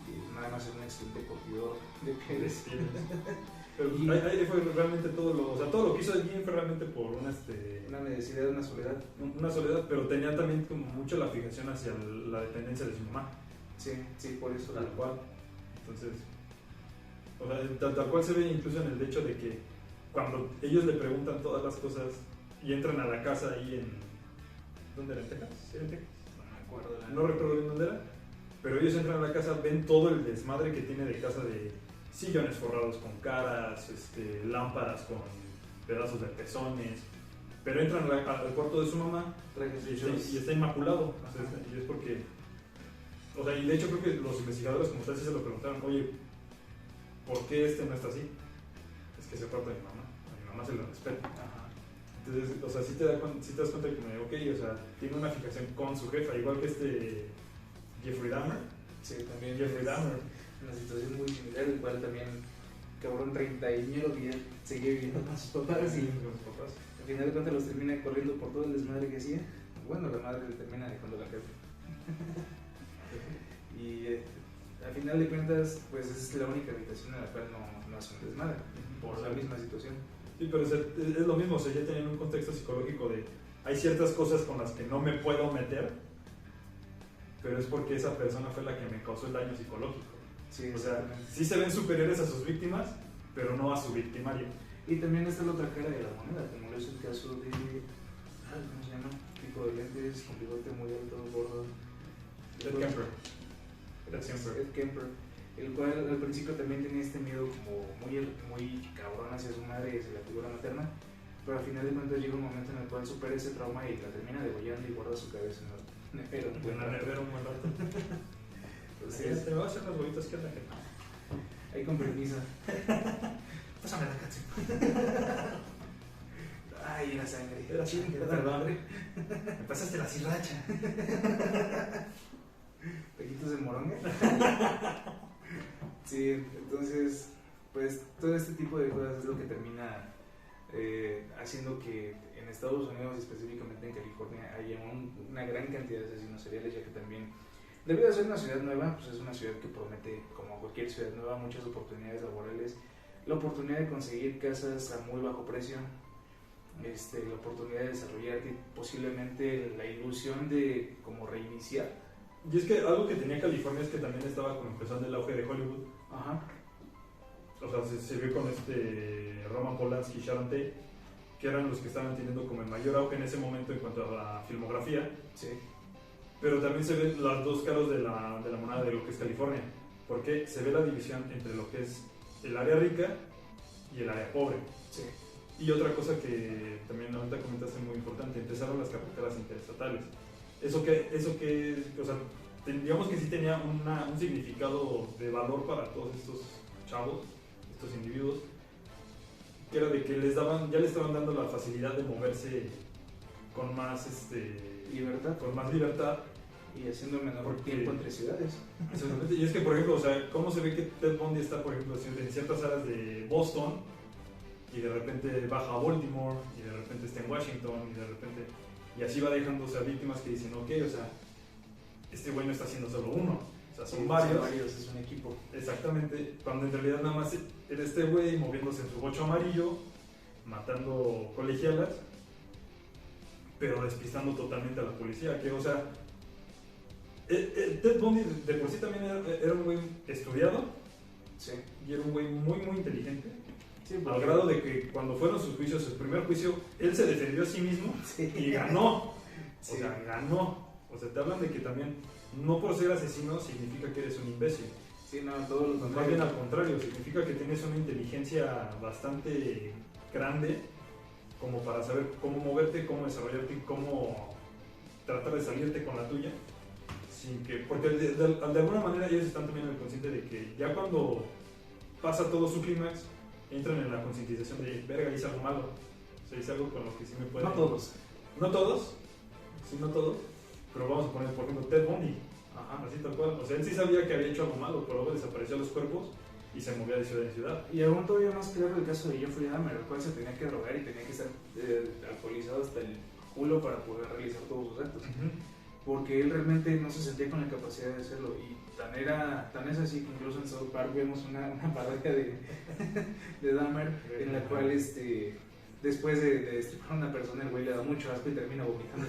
Y nada más es un excelente curtidor de pieles. Pero ahí fue realmente todo lo que hizo Eddie fue realmente por una necesidad, una soledad. Una soledad, pero tenía también como mucho la fijación hacia la dependencia de su mamá. Sí, por eso. Tal cual. Entonces, O sea, tal cual se ve incluso en el hecho de que cuando ellos le preguntan todas las cosas y entran a la casa ahí en... ¿Dónde era? ¿En Texas? ¿Sí, en Texas? No me acuerdo. No recuerdo bien dónde era, pero ellos entran a la casa, ven todo el desmadre que tiene de casa de sillones forrados con caras, lámparas con pedazos de pezones, pero entran al cuarto de su mamá y está inmaculado. O sea, y es porque... O sea, y de hecho creo que los investigadores como ustedes se lo preguntaron, oye, ¿por qué no está así? Es que es el cuarto de mi mamá se lo respeta. Ajá. Entonces, o sea, sí te das cuenta de que, ok, o sea, tiene una fijación con su jefa, igual que Jeffrey Dahmer. Sí, también Jeffrey Dahmer. Una situación muy similar, el cual también, cabrón, 30 que ya seguía viviendo con sus papás y al final de cuentas los termina corriendo por todo el desmadre que hacía. Bueno, la madre le termina dejando la jefa. Y al final de cuentas, pues es la única habitación en la cual no hace un desmadre, por la misma situación. Sí, pero es lo mismo, o sea, ya tienen un contexto psicológico de hay ciertas cosas con las que no me puedo meter, pero es porque esa persona fue la que me causó el daño psicológico. Sí, o sea, sí se ven superiores a sus víctimas, pero no a su victimario. Y también está la otra cara de la moneda, como lo es el caso de, ¿cómo se llama? Tipo de lentes, con bigote muy alto, gordo. Ed Kemper. Ed Kemper, el cual al principio también tenía este miedo como muy cabrón hacia su madre y hacia la figura materna, pero al final de cuentas llega un momento en el cual supera ese trauma y la termina degollando y guarda su cabeza en el nevero. En la nevera un buen rato. Entonces, te va a hacer las bolitas que ataque. Ahí con permiso. Pásame la canción. Ay, era sangre. Era sangre, perdón. Me pasaste la sriracha. Pequitos de moronga. Sí, entonces, pues todo este tipo de cosas es lo que termina haciendo que en Estados Unidos, específicamente en California, haya una gran cantidad de asesinos seriales, ya que también, debido a ser una ciudad nueva, pues es una ciudad que promete, como cualquier ciudad nueva, muchas oportunidades laborales, la oportunidad de conseguir casas a muy bajo precio, la oportunidad de desarrollarte y posiblemente la ilusión de como reiniciar. Y es que algo que tenía California es que también estaba como empezando el auge de Hollywood. Ajá. O sea, se vio con Roman Polanski y Sharon Tate, que eran los que estaban teniendo como el mayor auge en ese momento en cuanto a la filmografía. Sí. Pero también se ven las dos caras de la moneda de lo que es California, porque se ve la división entre lo que es el área rica y el área pobre. Sí. Y otra cosa que también ahorita comentaste muy importante, empezaron las carreteras interestatales. Eso que o sea, digamos que sí tenía un significado de valor para todos estos chavos, estos individuos, que era de que ya les estaban dando la facilidad de moverse con más libertad y haciendo menor tiempo entre ciudades. Exactamente. Y es que, por ejemplo, o sea, ¿cómo se ve que Ted Bundy está, por ejemplo, en ciertas áreas de Boston y de repente baja a Baltimore y de repente está en Washington y de repente... Y así va dejando, o sea, víctimas que dicen, ok, o sea, este güey no está haciendo solo uno, o sea, son varios, es un equipo. Exactamente, cuando en realidad nada más era este güey moviéndose en su bocho amarillo, matando colegialas, pero despistando totalmente a la policía, que, o sea, Ted Bundy de por sí también era un güey estudiado, sí, y era un güey muy, muy inteligente. Sí, al grado de que cuando fueron sus juicios, el primer juicio, él se defendió a sí mismo y ganó. Sí. O sea, ganó. O sea, te hablan de que también, no por ser asesino significa que eres un imbécil. Sí, no, todo lo contrario. Más bien al contrario, significa que tienes una inteligencia bastante grande como para saber cómo moverte, cómo desarrollarte y cómo tratar de salirte con la tuya. Porque de alguna manera ellos están también en el consciente de que ya cuando pasa todo su clímax, entran en la concientización de, verga, hice algo malo. O sea, hice algo con lo que sí me puede... No todos. No todos, sí, no todos, pero vamos a poner, por ejemplo, Ted Bundy. Ajá, así tal cual. O sea, él sí sabía que había hecho algo malo, pero luego desapareció los cuerpos y se movía de ciudad en ciudad. Y aún todavía más claro el caso de Jeffrey Dahmer, el cual se tenía que drogar y tenía que estar alcoholizado hasta el culo para poder realizar todos sus actos. Porque él realmente no se sentía con la capacidad de hacerlo. Y tan es así que incluso en South Park vemos una parodia de Dahmer en la cual después de destripar a una persona el güey le da mucho asco y termina vomitando.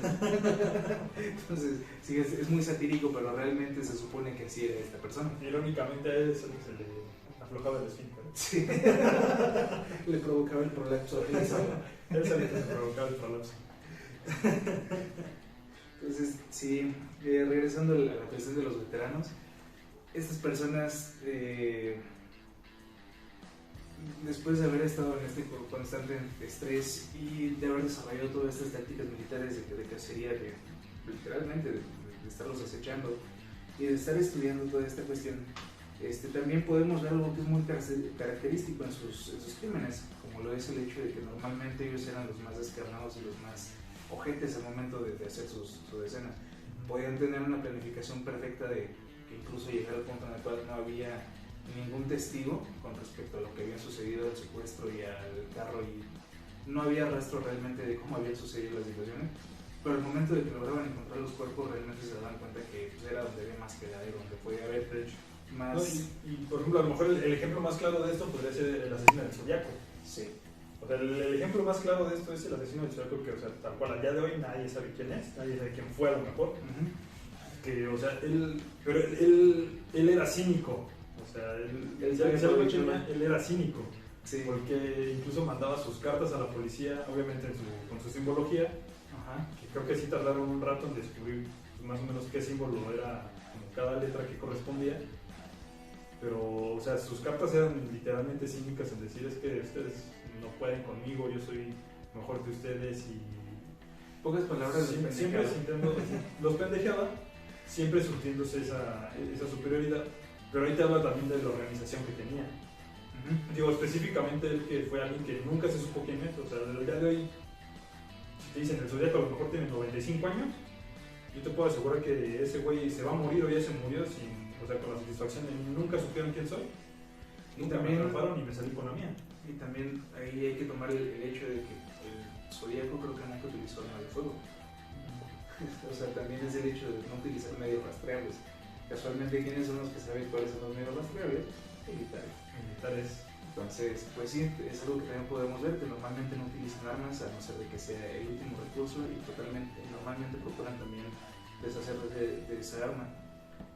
Entonces sí, es muy satírico, pero realmente se supone que así era esta persona. Irónicamente a él se le Aflojaba el esfínter. Sí. Le provocaba el prolapso. Él sabía que se provocaba el prolapso. Entonces, sí, regresando a la cuestión de los veteranos, estas personas, después de haber estado en este constante estrés y de haber desarrollado todas estas tácticas militares de cacería, literalmente de estarlos acechando y de estar estudiando toda esta cuestión, también podemos ver algo que es muy característico en sus crímenes, como lo es el hecho de que normalmente ellos eran los más descarnados y los más ojetes al momento de hacer su escena. Podían tener una planificación perfecta de que incluso llegar al punto en el cual no había ningún testigo con respecto a lo que había sucedido al secuestro y al carro, y no había rastro realmente de cómo habían sucedido las situaciones, pero al momento de que lograban encontrar los cuerpos realmente se daban cuenta que pues, era donde había más quedadero, donde podía haber De hecho. más... No, y por ejemplo, a lo mejor el ejemplo más claro de esto podría ser el asesino del Zodiaco. Sí. O sea, el ejemplo más claro de esto es el asesino del Zodiaco, que, o sea, tal cual, al día de hoy nadie sabe quién es, nadie sabe quién fue a lo mejor. Que, o sea, él era cínico. O sea, él era cínico. Sí. Porque incluso mandaba sus cartas a la policía, obviamente con su simbología. Ajá. Que creo que sí tardaron un rato en descubrir más o menos qué símbolo era como cada letra que correspondía. Pero, o sea, sus cartas eran literalmente cínicas en decir: es que ustedes no pueden conmigo, yo soy mejor que ustedes, y Pocas palabras, siempre los pendejeaba, siempre surtiéndose esa superioridad. Pero ahí te habla también de la organización que tenía. Digo, específicamente él, que fue alguien que nunca se supo quién es. O sea, del día de hoy, si te dicen el Zodiaco a lo mejor tiene 95 años, yo te puedo asegurar que ese güey se va a morir o ya se murió o sea, con la satisfacción de nunca supieron quién soy. Nunca me atraparon y me salí con la mía. Y también ahí hay que tomar el hecho de que el Zodiaco creo que nunca utilizó arma de fuego. O sea, también es el hecho de no utilizar medios rastreables. Casualmente, ¿quiénes son los que saben cuáles son los medios rastreables? Militares. Entonces, pues sí, es algo que también podemos ver, que normalmente no utilizan armas a no ser de que sea el último recurso, y normalmente procuran también deshacerse de esa arma.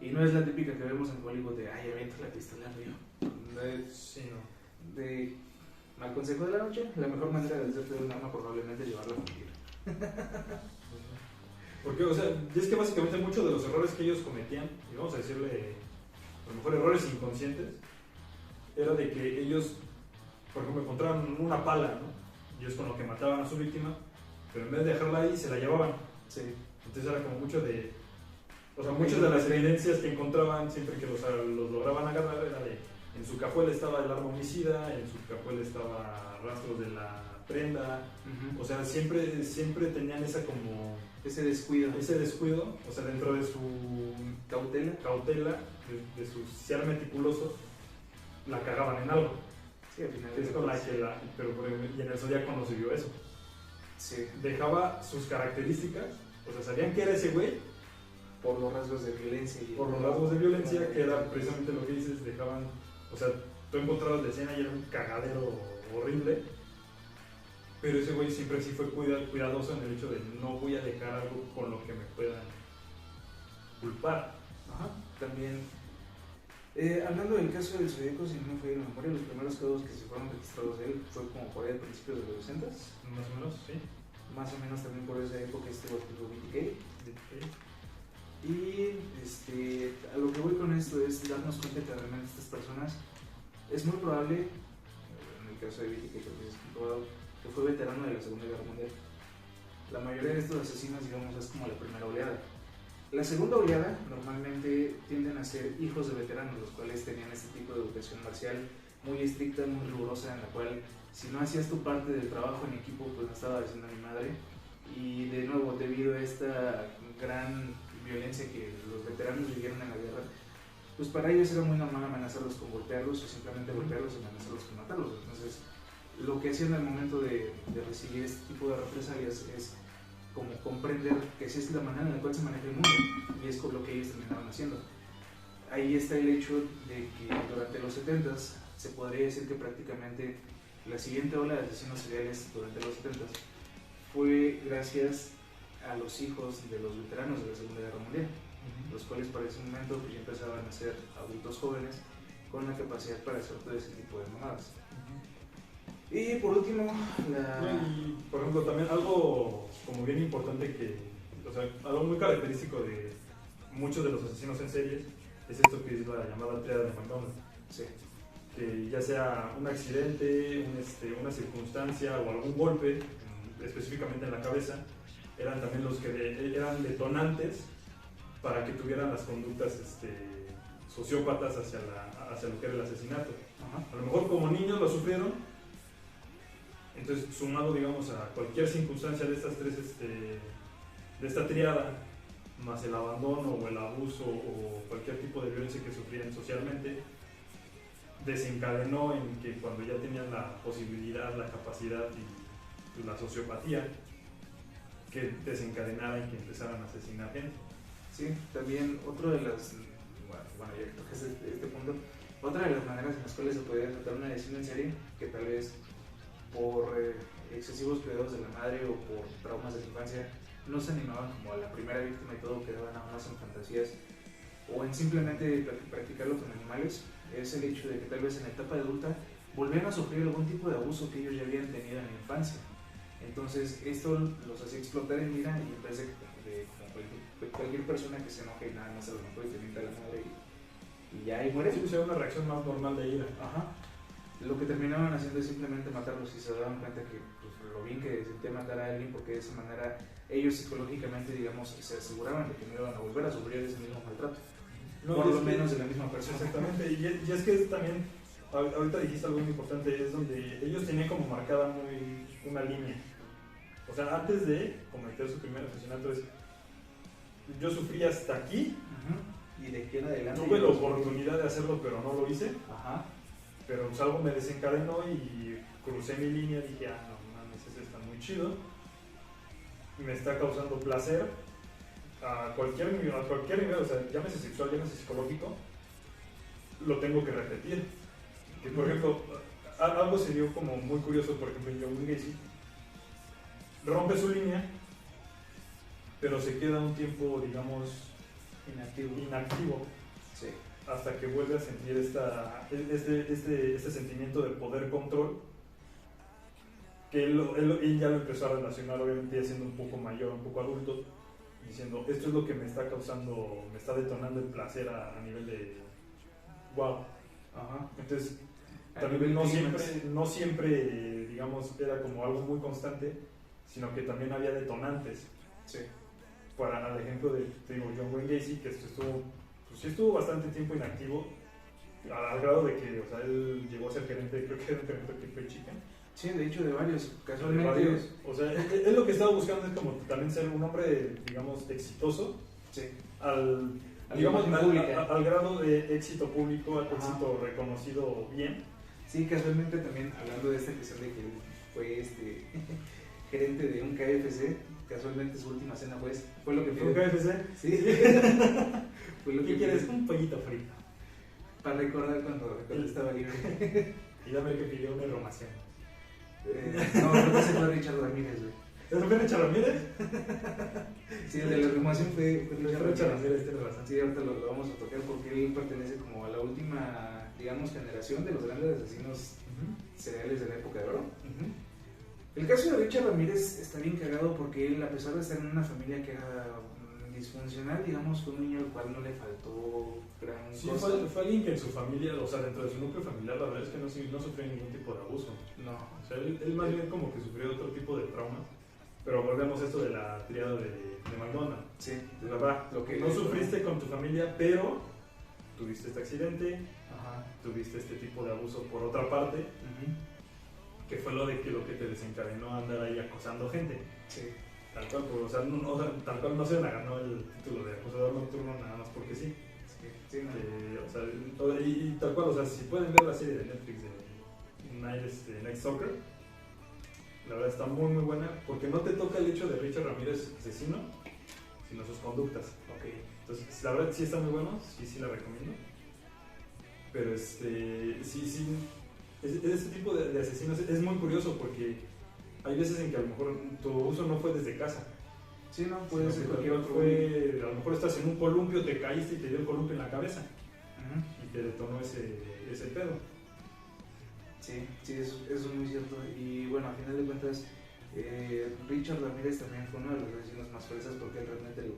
Y no es la típica que vemos en Hollywood de, ay, avienta la pistola al río. Sí, no. De mal consejo de la noche, la mejor manera de deshacerte de un arma probablemente es llevarla a fundir. Porque, o sea, es que básicamente muchos de los errores que ellos cometían, y vamos a decirle, a lo mejor errores inconscientes, era de que ellos, por ejemplo, encontraban una pala, ¿no? Y es con lo que mataban a su víctima, pero en vez de dejarla ahí, se la llevaban. Sí. Entonces era como muchas de las evidencias que encontraban siempre que los lograban agarrar era de, en su cajuela estaba el arma homicida, en su cajuela estaba rastros de la prenda. O sea, siempre tenían ese descuido, o sea, dentro de su cautela, de su ser meticuloso, la cagaban en algo. Sí, al final es con la que y en el Zodiaco no se vio eso. Sí. Dejaba sus características, o sea, sabían que era ese güey por los rasgos de violencia. Que era precisamente lo que dices, dejaban, o sea, tú encontrabas la escena y era un cagadero horrible, pero ese güey siempre sí fue cuidadoso en el hecho de no voy a dejar algo con lo que me puedan culpar. Ajá. También, hablando del caso del Zodiaco, si no me falla la memoria, los primeros casos que se fueron registrados de él fue como por ahí a principios de los 60s. Más o menos, sí. Más o menos también por esa época estuvo BTK. Y a lo que voy con esto es darnos cuenta que realmente estas personas, es muy probable, en el caso de BTK, que fue veterano de la Segunda Guerra Mundial. La mayoría de estos asesinos, digamos, es como la primera oleada. La segunda oleada normalmente tienden a ser hijos de veteranos, los cuales tenían este tipo de educación marcial muy estricta, muy rigurosa, en la cual si no hacías tu parte del trabajo en equipo, pues no estaba haciendo ni madre. Y de nuevo, debido a esta gran violencia que los veteranos vivieron en la guerra, pues para ellos era muy normal amenazarlos con golpearlos, o simplemente golpearlos y amenazarlos con matarlos. Entonces, lo que hacían al momento de recibir este tipo de represalias es como comprender que esa es la manera en la cual se maneja el mundo, y es con lo que ellos terminaron haciendo. Ahí está el hecho de que durante los 70s se podría decir que prácticamente la siguiente ola de asesinos seriales durante los 70s fue gracias a los hijos de los veteranos de la Segunda Guerra Mundial, los cuales para ese momento pues, ya empezaban a ser adultos jóvenes con la capacidad para hacer todo ese tipo de mamadas. Y por último, Y, por ejemplo, también algo como bien importante que, o sea, algo muy característico de muchos de los asesinos en series es esto que es la llamada tríada de McDonald's. Sí. Que ya sea un accidente, una circunstancia o algún golpe, específicamente en la cabeza, eran también los que eran detonantes para que tuvieran las conductas sociópatas hacia lo que era el asesinato. Ajá. A lo mejor como niños lo sufrieron, entonces sumado, digamos, a cualquier circunstancia de estas tres, de esta triada, más el abandono o el abuso o cualquier tipo de violencia que sufrían socialmente, desencadenó en que cuando ya tenían la posibilidad, la capacidad y la sociopatía, que desencadenara en que empezaran a asesinar gente. Sí, también otro de las, bueno, ya creo que es este punto, otra de las maneras en las cuales se podría tratar una asesino en serie, que tal vez por excesivos cuidados de la madre o por traumas de la infancia no se animaban como a la primera víctima y todo, quedaban aún más en fantasías o en simplemente practicarlo con animales, es el hecho de que tal vez en la etapa adulta volvían a sufrir algún tipo de abuso que ellos ya habían tenido en la infancia. Entonces esto los hacía explotar en ira y en vez de como cualquier persona que se enoje y nada más a lo mejor y te mienta la madre y ya y muere. Sí, sea una reacción más normal de ira. Ajá. Lo que terminaban haciendo es simplemente matarlos y se daban cuenta que pues, lo bien que sentía matar a alguien, porque de esa manera ellos psicológicamente, digamos, se aseguraban de que no iban a volver a sufrir ese mismo maltrato. No, por lo menos de la misma persona. Exactamente, y es que también, ahorita dijiste algo muy importante, es donde ellos tenían como marcada una línea. O sea, antes de cometer su primer asesinato es, yo sufrí hasta aquí. Uh-huh. Y de aquí en adelante tuve la oportunidad de hacerlo, pero no lo hice. Ajá. Pero pues algo me desencadenó y crucé mi línea, dije, no mames, ese está muy chido, me está causando placer a cualquier nivel, o sea, llámese sexual, llámese psicológico, lo tengo que repetir. Que por ejemplo, algo se dio como muy curioso, por ejemplo, en John Wayne Gacy, rompe su línea, pero se queda un tiempo, digamos, inactivo. Sí. Hasta que vuelve a sentir este sentimiento de poder control, que él ya lo empezó a relacionar, obviamente ya siendo un poco mayor, un poco adulto, diciendo, esto es lo que me está causando, me está detonando el placer a nivel de wow. Ajá. Entonces, también no siempre, digamos, era como algo muy constante, sino que también había detonantes. Sí. Para el ejemplo de, te digo, John Wayne Gacy, que sí estuvo bastante tiempo inactivo, al grado de que, o sea, él llegó a ser gerente, creo que era un gerente de Fried Chicken. Sí, de hecho, de varios, casualmente. De varios. O sea, él lo que estaba buscando es como también ser un hombre, digamos, exitoso. Sí. Al grado de éxito público, éxito reconocido bien. Sí, casualmente también, hablando de esta cuestión de que él fue gerente de un KFC, casualmente su última cena fue lo que pidió. ¿Un KFC? Sí. Fue lo ¿Qué que quieres? Un pollito frito. Para recordar cuando estaba libre. Y ya ver que pidió una romación. No, creo que ese fue Richard Ramírez, güey. ¿Eso fue Richard Ramírez? Sí, el de la romación fue Richard Ramírez, tiene razón. Sí, ahorita lo vamos a tocar porque él pertenece como a la última, digamos, generación de los grandes asesinos seriales de la época de oro. El caso de Richard Ramírez está bien cagado porque él, a pesar de estar en una familia que era disfuncional, digamos, fue un niño al cual no le faltó gran cosa. Fue alguien que en su familia, o sea, dentro de su núcleo familiar, la verdad es que no sufrió ningún tipo de abuso. No. O sea, él más bien como que sufrió otro tipo de traumas. Pero volvemos a esto de la triada de McDonald's. Sí. De verdad, lo que no sufriste con tu familia, pero tuviste este accidente, tuviste este tipo de abuso por otra parte, que fue lo que te desencadenó a andar ahí acosando gente. Sí. Tal cual, o sea, tal cual no se ganó el título de acosador nocturno nada más porque sí. Sí, no. O sea, y tal cual, o sea, si pueden ver la serie de Netflix de Night Stalker, la verdad está muy muy buena porque no te toca el hecho de Richard Ramírez asesino, sino sus conductas. Okay. Entonces, la verdad sí está muy bueno, sí la recomiendo. Pero sí, este tipo de asesinos es muy curioso porque hay veces en que a lo mejor tu abuso no fue desde casa. Sí, no, puede ser cualquier otro. A lo mejor estás en un columpio, te caíste y te dio el columpio en la cabeza. Y que detonó ese pedo. Sí, eso es muy cierto. Y bueno, a final de cuentas, Richard Ramírez también fue uno de los asesinos más fresas porque él realmente lo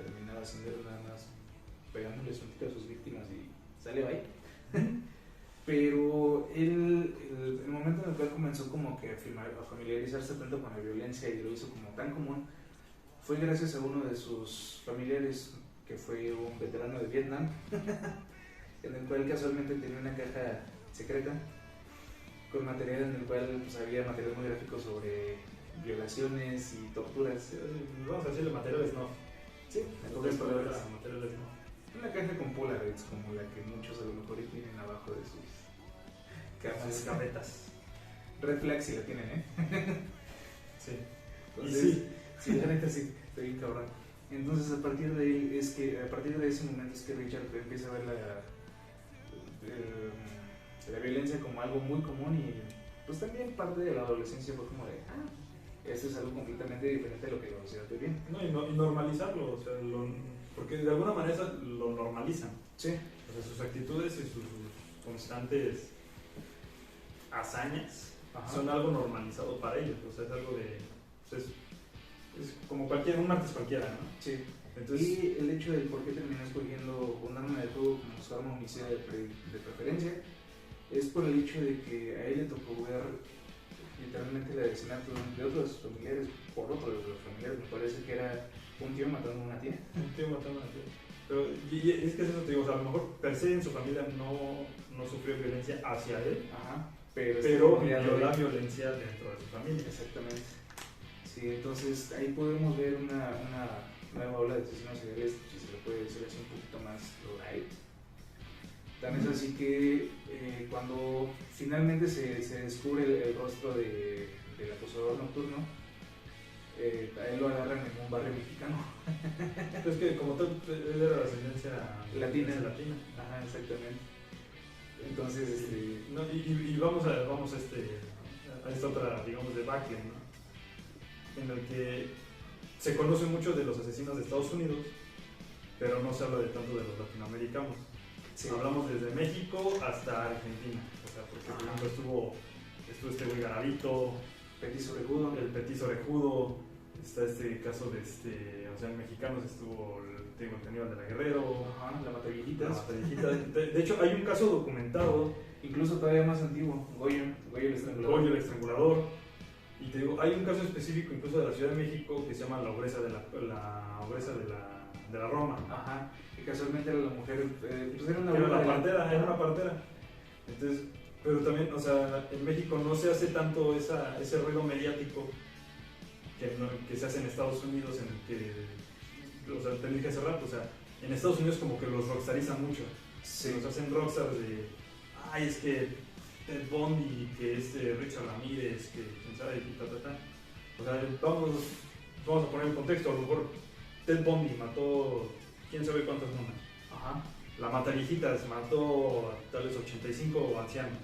terminaba haciendo nada más pegándoles un tiro a sus víctimas y salió ahí. Pero él, el momento en el cual comenzó como que a familiarizarse tanto con la violencia y lo hizo como tan común, fue gracias a uno de sus familiares que fue un veterano de Vietnam, en el cual casualmente tenía una caja secreta con material en el cual pues, había material muy gráfico sobre violaciones y torturas. Vamos a decirle material snuff. Sí, en pocas palabras. Material snuff. Una caja con Polaroids como la que muchos a lo mejor tienen abajo de sus Sus gavetas. Red flag si la tienen, ¿eh? Sí. Entonces, sí, la neta sí, está bien cabrón. Entonces a partir de ese momento es que Richard empieza a ver la violencia como algo muy común y pues también parte de la adolescencia fue como de, esto es algo completamente diferente a lo que la sociedad ve bien. No, y normalizarlo, o sea, porque de alguna manera lo normalizan. Sí. O sea, sus actitudes y sus constantes hazañas son algo normalizado para ellos, o sea, es algo de... Pues es como un martes cualquiera, ¿no? Sí. Entonces, y el hecho del por qué terminó escogiendo un arma de fuego como su arma homicida de preferencia es por el hecho de que a él le tocó ver literalmente el asesinato de otros de sus familiares por otro de sus familiares. Me parece que era un tío matando a una tía. Un tío matando a una tía. Pero y es que eso te digo, o sea, a lo mejor per se en su familia no sufrió violencia hacia él, pero vivió la violencia dentro de su familia. Exactamente. Sí, entonces ahí podemos ver una nueva ola de asesinos seriales, si se le puede decir así, un poquito más light. Tan es así que cuando finalmente se descubre el rostro del acosador nocturno, a él lo agarran en un barrio mexicano. Es que como tal, él era de ascendencia latina. Ajá, exactamente. Entonces, no, y vamos a esta otra, digamos, debacle, ¿no? En el que se conoce mucho de los asesinos de Estados Unidos, pero no se habla de tanto de los latinoamericanos. Sí. Hablamos desde México hasta Argentina, o sea, porque por ejemplo estuvo este güey Garavito, el Petiso Orejudo, está este caso de o sea, en mexicanos estuvo tengo entendido el de la Guerrero, la Mataviejitas. De hecho hay un caso documentado, incluso todavía más antiguo, Goyo el Estrangulador. Y te digo, hay un caso específico incluso de la Ciudad de México que se llama la obresa de la Roma. Ajá, que casualmente era la mujer, pues era una partera. Entonces, pero también, o sea, en México no se hace tanto ese ruido mediático que se hace en Estados Unidos, en el que, o sea, te dije hace rato, o sea, en Estados Unidos como que los rockstarizan mucho. Sí. Nos hacen rockstars de, es que Ted Bundy, que es Richard Ramírez, que quién sabe, y O sea, vamos a poner en contexto, a lo mejor Ted Bundy mató quién sabe cuántas monas. Ajá. La Mataviejitas mató a tal vez 85 ancianos.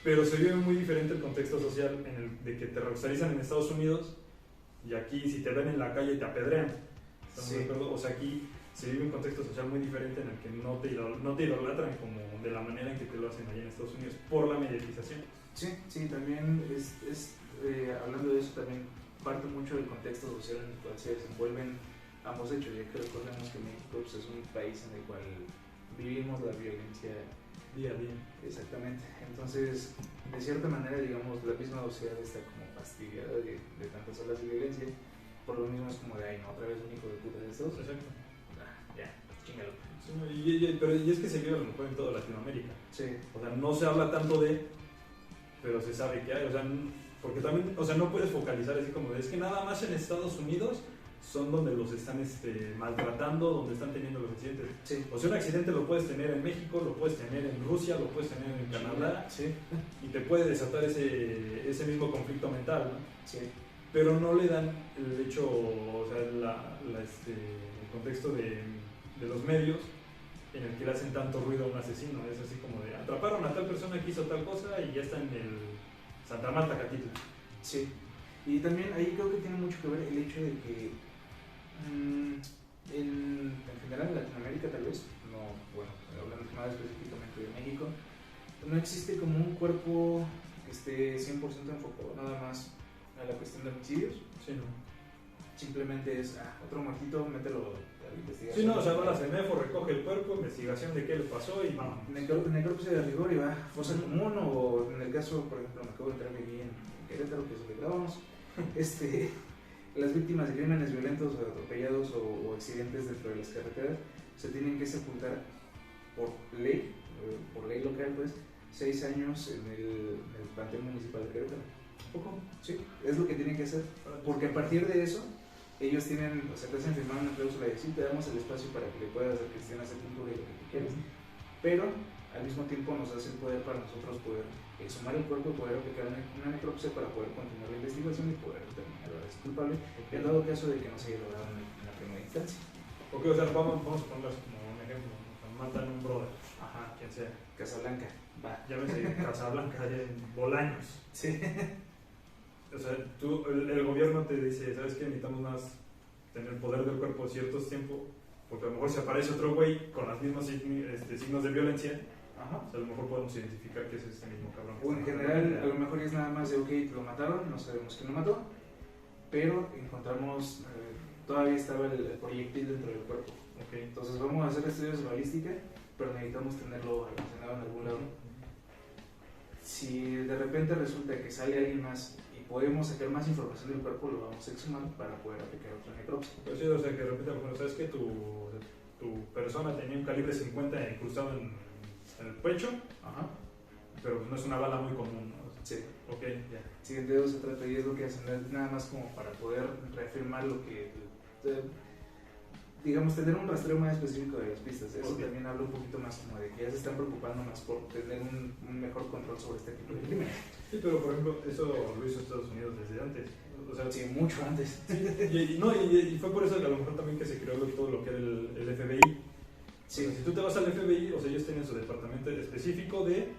Pero se vive muy diferente el contexto social de que te rockstarizan en Estados Unidos y aquí si te ven en la calle te apedrean. ¿Estamos de acuerdo? O sea, aquí se vive un contexto social muy diferente en el que no te idolatran como de la manera en que te lo hacen allá en Estados Unidos por la mediatización. Sí, también hablando de eso, también parte mucho del contexto social en el cual se desenvuelven ambos hechos, ya que recordemos que México pues, es un país en el cual vivimos la violencia día a día. Exactamente. Entonces, de cierta manera, digamos, la misma sociedad está como fastidiada de tantas olas de violencia. Por lo mismo es como de, no, otra vez un hijo de puta de estos. Exacto. Ya, chingalo. Sí, pero es que se vive a lo mejor en toda Latinoamérica. Sí. O sea, no se habla tanto pero se sabe que hay. O sea, porque también, o sea, no puedes focalizar así como de, es que nada más en Estados Unidos son donde los están maltratando, donde están teniendo los accidentes. Sí. O sea, un accidente lo puedes tener en México, lo puedes tener en Rusia, lo puedes tener en Canadá, sí. Y te puede desatar ese mismo conflicto mental, ¿no? Sí. Pero no le dan el hecho, o sea, el contexto de los medios en el que le hacen tanto ruido a un asesino. Es así como de, atraparon a tal persona que hizo tal cosa y ya está en el Santa Marta capítulo. Sí. Y también ahí creo que tiene mucho que ver el hecho de que En general en Latinoamérica tal vez, no, bueno, hablando más específicamente de México, no existe como un cuerpo que esté 100% enfocado nada más a la cuestión de homicidios. Sí, no. Simplemente es, otro muertito, mételo a la investigación. Sí, no, o sea, va la CEMEFO, recoge el cuerpo, investigación de qué le pasó y vamos. Necropsia de rigor y va, fosa común, o en el caso, por ejemplo, me acabo de entrar aquí en Querétaro, que es donde grabamos, las víctimas de crímenes violentos, o atropellados o accidentes dentro de las carreteras se tienen que sepultar por ley local, pues, 6 años en el Panteón Municipal de Querétaro. ¿Poco? Sí, es lo que tienen que hacer, porque a partir de eso ellos tienen, o sea, te hacen firmar una cláusula de sí, te damos el espacio para que le puedas dar cristiana sepultura y lo que tú quieras, pero al mismo tiempo nos das el poder para nosotros poder exhumar el cuerpo, poder aplicar una necropsia para poder continuar la investigación y poder determinar a si es culpable, en dado caso de que no se haya logrado en la primera instancia. Ok, o sea, vamos a ponerlo como un ejemplo, matan a un brother, quien sea. Casablanca, va. Llámese Casablanca, en Bolaños. Sí. O sea, el gobierno te dice, ¿sabes qué? Necesitamos más tener poder del cuerpo ciertos tiempos, porque a lo mejor si aparece otro güey con los mismos signos de violencia, o sea, a lo mejor podemos identificar que es este mismo cabrón. O en general, a lo mejor es nada más de, ok, lo mataron, no sabemos quién lo mató, pero encontramos, todavía estaba el proyectil dentro del cuerpo. Okay. Entonces vamos a hacer estudios de balística, pero necesitamos tenerlo almacenado en algún lado. Si de repente resulta que sale alguien más y podemos sacar más información del cuerpo, lo vamos a exhumar para poder aplicar otra necropsia. Pues sí, o sea, que de repente, bueno, sabes que tu persona tenía un calibre 50 incrustado en el pecho, pero no es una bala muy común, ¿no? Sí. Ok, ya. Sí, de eso se trata y es lo que hacen, nada más como para poder reafirmar lo que, digamos, tener un rastreo más específico de las pistas. Eso también habla un poquito más como de que ya se están preocupando más por tener un mejor control sobre este tipo de crímenes. Sí, pero por ejemplo, eso lo hizo Estados Unidos desde antes. O sea, sí, mucho antes. Y fue por eso que a lo mejor también que se creó todo lo que era el FBI. Sí. O sea, si tú te vas al FBI, o sea, ellos tienen su departamento específico de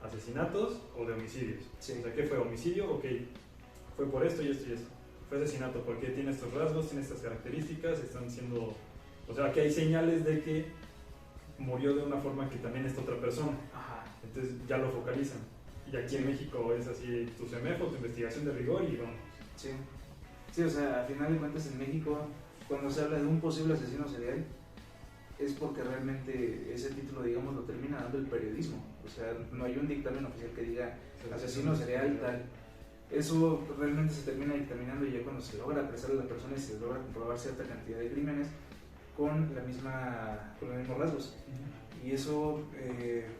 asesinatos o de homicidios. Sí. O sea, ¿qué fue? Homicidio, ok, fue por esto y esto y esto. Fue asesinato porque tiene estos rasgos, tiene estas características, están siendo... O sea, aquí hay señales de que murió de una forma que también esta otra persona. Entonces ya lo focalizan. Y aquí en México es así, tu CEMEFO, tu investigación de rigor y vamos. Sí. Sí, o sea, a final de cuentas en México, cuando se habla de un posible asesino serial, es porque realmente ese título, digamos, lo termina dando el periodismo. O sea, no hay un dictamen oficial que diga asesino serial y tal. Eso realmente se termina dictaminando ya cuando se logra apresar a la persona y se logra comprobar cierta cantidad de crímenes con los mismos rasgos. Y eso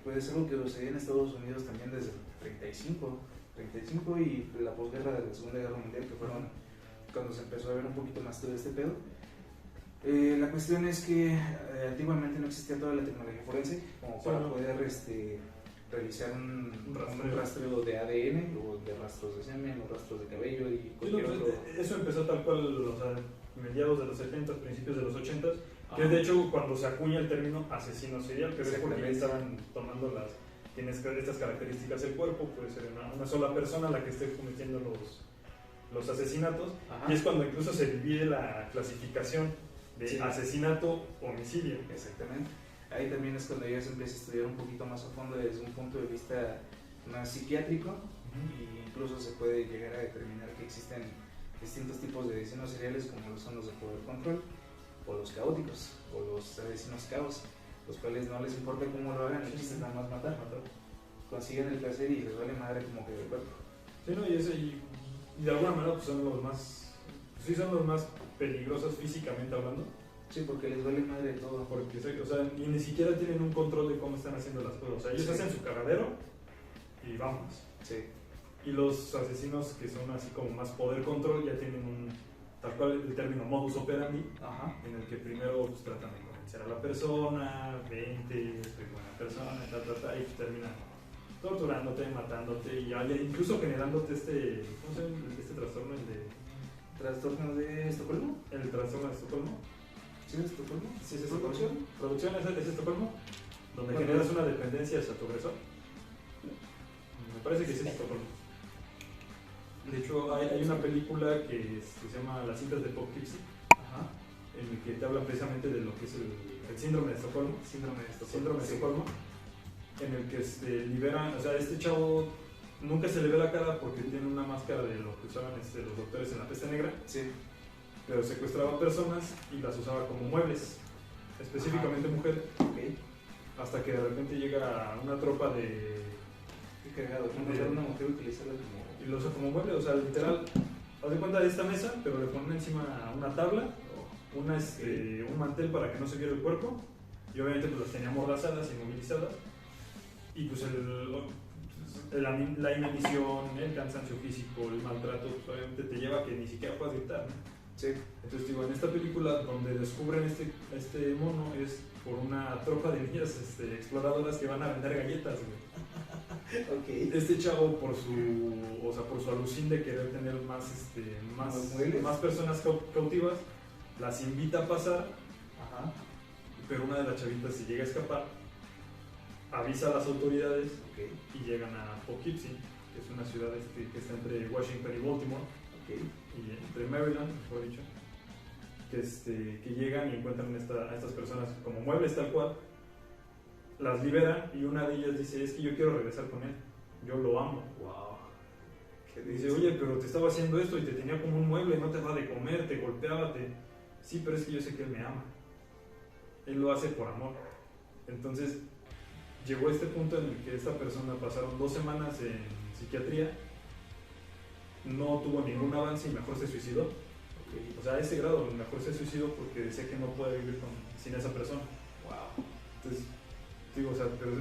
puede ser algo que sucedió en Estados Unidos también desde el 35 y la posguerra de la Segunda Guerra Mundial, que fueron cuando se empezó a ver un poquito más todo este pedo. La cuestión es que antiguamente no existía toda la tecnología forense como para poder realizar un rastreo de ADN o de rastros de semen o rastros de cabello y cualquier otro. Eso empezó tal cual, o sea, mediados de los 70, principios de los 80, que es de hecho cuando se acuña el término asesino serial, pero es porque estaban tomando tienes estas características del cuerpo, puede ser una sola persona la que esté cometiendo los asesinatos, y es cuando incluso se divide la clasificación de asesinato, homicidio. Exactamente. Ahí también es cuando ya se empieza a estudiar un poquito más a fondo desde un punto de vista más psiquiátrico, y incluso se puede llegar a determinar que existen distintos tipos de asesinos seriales, como son los de poder control, o los caóticos, o los asesinos caos, los cuales no les importa cómo lo hagan, el chiste es nada más matar. Consiguen el placer y les vale madre como que del cuerpo. Sí, no, y de alguna manera pues son los más peligrosos físicamente hablando. Sí, porque les vale madre de todo. Porque, o sea, y ni siquiera tienen un control de cómo están haciendo las cosas. O sea, ellos hacen su cagadero y vámonos. Sí. Y los asesinos que son así como más poder control ya tienen tal cual el término modus operandi, en el que primero pues, tratan de convencer a la persona, vente, soy buena persona, y pues terminan torturándote, matándote y incluso generándote ¿cómo se llama este trastorno? ¿Trastorno de Estocolmo? ¿El trastorno de Estocolmo? ¿Sí es Estocolmo? ¿Sí es Estocolmo? ¿Producción es Estocolmo? ¿Donde generas una dependencia hacia tu agresor? Me parece que sí es Estocolmo. De hecho, hay una película que se llama Las cintas de Poughkeepsie, en el que te habla precisamente de lo que es el síndrome de Estocolmo. Síndrome de Estocolmo. Síndrome de Estocolmo, en el que libera, o sea, este chavo nunca se le ve la cara porque tiene una máscara de lo que usaban los doctores en la peste negra. Sí. Pero secuestraba personas y las usaba como muebles, específicamente mujeres. Okay. Hasta que de repente llega una tropa de... Qué cagado, una mujer utilizarla como... Y lo usa como mueble, o sea, literal, haz de cuenta de esta mesa, pero le ponen encima una tabla, un mantel para que no se viera el cuerpo, y obviamente pues las tenía amordazadas, inmovilizadas, y pues la inanición, el cansancio físico, el maltrato, pues obviamente te lleva a que ni siquiera puedas gritar, ¿no? Sí. Entonces digo, en esta película donde descubren este mono es por una tropa de niñas exploradoras que van a vender galletas, güey. Okay. Este chavo por su alucín de querer tener más personas cautivas, las invita a pasar. Ajá. Pero una de las chavitas se llega a escapar, avisa a las autoridades. Okay. Y llegan a Poughkeepsie, que es una ciudad que está entre Washington y Baltimore. Okay. Y entre Maryland, mejor dicho, que llegan y encuentran a estas personas como muebles tal cual, las liberan y una de ellas dice, es que yo quiero regresar con él, yo lo amo. Wow. Dice, oye, pero te estaba haciendo esto y te tenía como un mueble, no te daba de comer, te golpeaba, Sí, pero es que yo sé que él me ama, él lo hace por amor. Entonces llegó este punto en el que esta persona pasaron 2 semanas en psiquiatría, no tuvo ningún avance y mejor se suicidó. Okay. O sea, a ese grado, mejor se suicidó porque decía que no puede vivir sin esa persona. Wow. Entonces, digo, o sea, pero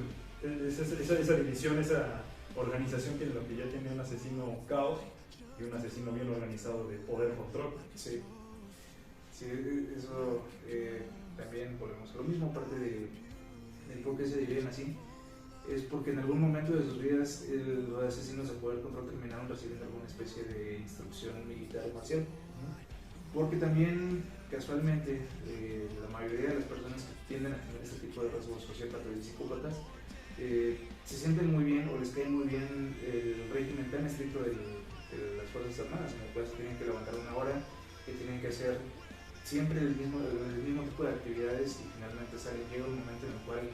esa división, esa organización que ya tiene un asesino caos y un asesino bien organizado de poder control. Sí. Sí, eso también volvemos a lo mismo, aparte del por qué se dividen así. Es porque en algún momento de sus vidas los asesinos de poder control terminaron recibiendo alguna especie de instrucción militar o marcial. Porque también, casualmente, la mayoría de las personas que tienden a tener este tipo de rasgos sociópatas y psicópatas se sienten muy bien o les cae muy bien el régimen tan estricto de las Fuerzas Armadas, en el cual se tienen que levantar una hora, que tienen que hacer siempre el mismo tipo de actividades y finalmente llega un momento en el cual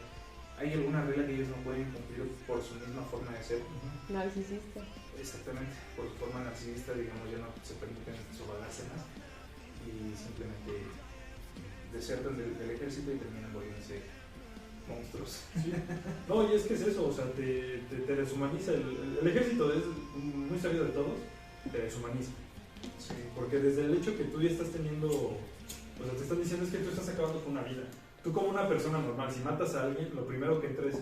hay alguna regla que ellos no pueden cumplir por su misma forma de ser. Narcisista. Exactamente, por su forma narcisista, digamos, ya no se permiten sobagarse más y simplemente desertan del ejército y terminan volviéndose monstruos. Sí. No, y es que es eso, o sea, te deshumaniza. El ejército es muy sabido de todos, te deshumaniza. Sí. Porque desde el hecho que tú ya estás teniendo, o sea, te están diciendo es que tú estás acabando con una vida. Tú como una persona normal, si matas a alguien, lo primero que entra es,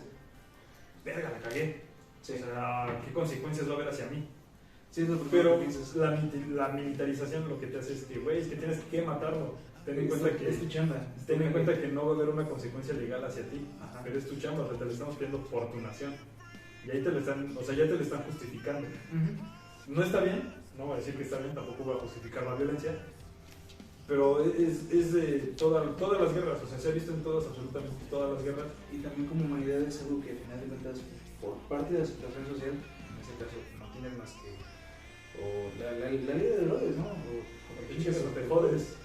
verga, la cagué. Sí. O sea, ¿qué consecuencias va a haber hacia mí? Sí, pero la militarización lo que te hace es que, güey, es que tienes que matarlo. Ten en cuenta que es tu chamba. Ten en cuenta que no va a haber una consecuencia legal hacia ti. Ajá. Pero es tu chamba, o sea, te lo estamos pidiendo por tu nación. Y ahí te lo están, o sea, ya te lo están justificando. No está bien, no voy a decir que está bien, tampoco voy a justificar la violencia. Pero es de todas las guerras, o sea, se ha visto en absolutamente todas las guerras. Y también como humanidad es algo que al final de cuentas, por parte de la situación social, en ese caso no tienes más que o la ley de Herodes, ¿no? O pinches o te jodes.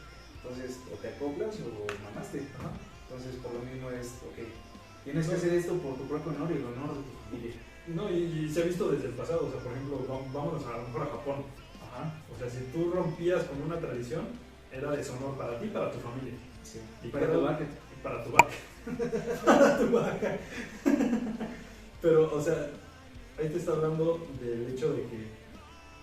Entonces, o te acoplas o mamaste. Ajá. Entonces, por lo mismo es, ok, tienes que hacer esto por tu propio honor y el honor de tu familia. No, y se ha visto desde el pasado, o sea, por ejemplo, vámonos a lo mejor a Japón. Ajá. O sea, si tú rompías con una tradición, era deshonor para ti y para tu familia. Sí. Y para tu vaca. Y para tu vaca. Para tu vaca. Pero, o sea, ahí te está hablando del hecho de que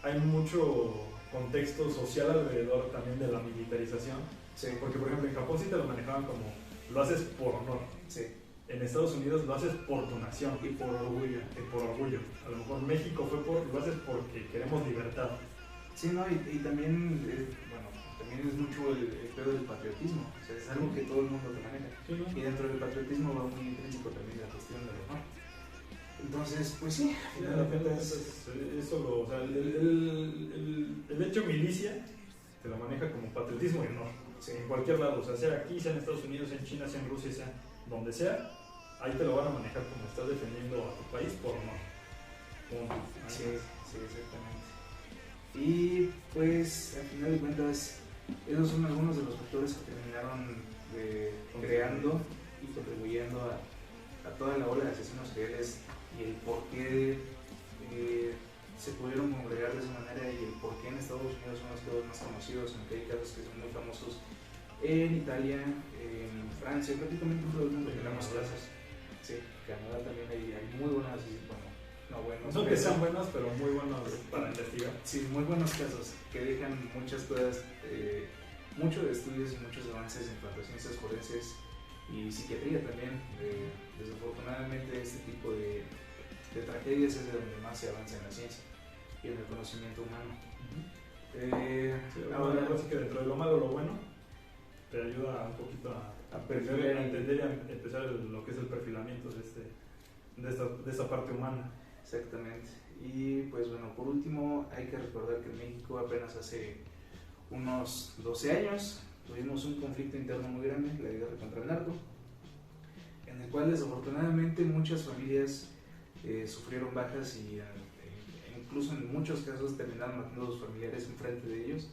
hay mucho contexto social alrededor también de la militarización. Sí. Porque, por ejemplo, en Japón sí te lo manejaban como lo haces por honor. Sí. En Estados Unidos lo haces por tu nación. Y por orgullo. A lo mejor México lo haces porque queremos libertad. Sí, no, y también, también es mucho el pedo del patriotismo. O sea, es algo que todo el mundo te maneja. Sí, ¿no? Y dentro del patriotismo va muy intrínseco también la cuestión del honor. Entonces, pues sí, o sea, el hecho milicia te lo maneja como patriotismo y honor. Sí, en cualquier lado, o sea aquí, sea en Estados Unidos, sea en China, sea en Rusia, sea donde sea, ahí te lo van a manejar como estás defendiendo a tu país por honor. Sí, exactamente. Y pues, al final de cuentas, Esos son algunos de los factores que terminaron creando y contribuyendo a toda la ola de asesinos seriales y el por qué se pudieron congregar de esa manera y el por qué en Estados Unidos son los casos más conocidos, aunque hay casos que son muy famosos en Italia, en Francia, prácticamente en todo el mundo tenemos casos. Sí, Canadá también hay muy buenas, bueno, no buenos. No que sean buenos, pero muy buenos para investigar. Sí, muy buenos casos que dejan muchas cosas, muchos estudios y muchos avances en cuanto a ciencias forenses y psiquiatría también. Desafortunadamente este tipo de tragedias es de donde más se avanza en la ciencia y en el conocimiento humano. Sí, ahora sí que dentro de lo malo, lo bueno, te ayuda un poquito a entender y a empezar lo que es el perfilamiento de esta parte humana. Exactamente. Y pues bueno, por último hay que recordar que en México apenas hace unos 12 años tuvimos un conflicto interno muy grande, la guerra contra el narco, en el cual desafortunadamente muchas familias sufrieron bajas y incluso en muchos casos terminaron matando a sus familiares enfrente de ellos.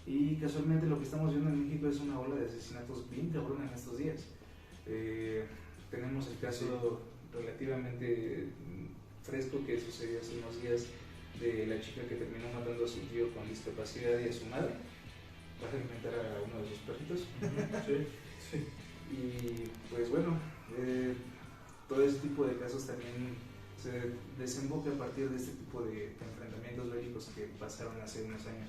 Y casualmente lo que estamos viendo en México es una ola de asesinatos bien cabrona en estos días. Tenemos el caso relativamente fresco que sucedió hace unos días de la chica que terminó matando a su tío con discapacidad y a su madre para alimentar a uno de sus perritos. Sí, sí. Y pues bueno, todo ese tipo de casos también se desemboca a partir de este tipo de enfrentamientos bélicos que pasaron hace unos años.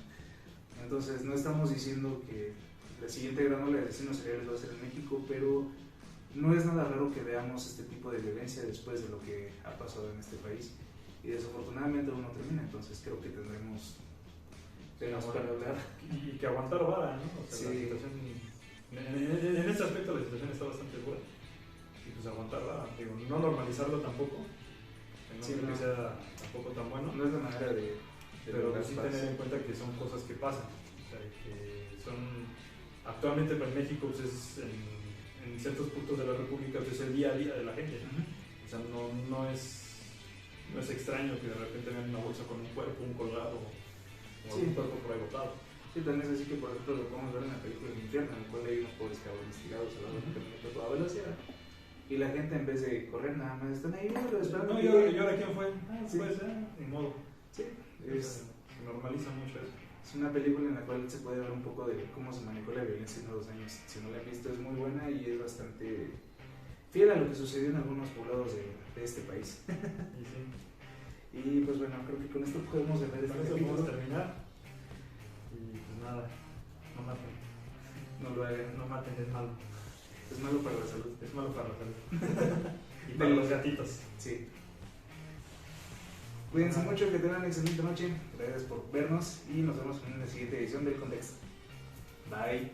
Entonces no estamos diciendo que la siguiente gran ola de asesinos seriales va a ser en México, pero no es nada raro que veamos este tipo de violencia después de lo que ha pasado en este país. Y desafortunadamente aún no termina, entonces creo que tendremos temas para hablar. Y que aguantar vara, ¿no? O sea, Sí. la situación, en este aspecto la situación está bastante buena. Y pues aguantar vara, digo, no normalizarlo tampoco, que no Sí, creo no. que sea tampoco tan bueno. No es la manera de Pero lograr sí paz. tener en cuenta que son cosas que pasan, o sea, que son, actualmente pues México pues, es en ciertos puntos de la República pues, es el día a día de la gente, o sea, no es extraño que de repente vean una bolsa con un cuerpo, un colgado o Sí. un cuerpo por ahí botado. Sí, también es así que por ejemplo lo podemos ver en la película del infierno, en la cual hay unos pobres cabrones tirados al lado de un camioneta a toda velocidad. Y la gente en vez de correr nada más están ahí, esperando. No, ¿y ahora quién fue? Sí. Pues ni modo. Sí, Se normaliza mucho eso. es una película en la cual se puede ver un poco de cómo se manejó la violencia en los años. Si no la han visto es muy buena y es bastante fiel a lo que sucedió en algunos poblados de este país. Y sí. Y pues bueno, creo que con esto podemos dejar Con este eso capítulo. podemos terminar. Y pues nada, no maten. No lo hagan, No maten, es malo. es malo para la salud. Es malo para la salud. Y para los gatitos. Sí. Cuídense mucho, que tengan una excelente noche. Gracias por vernos y nos vemos en la siguiente edición del Contexto. Bye.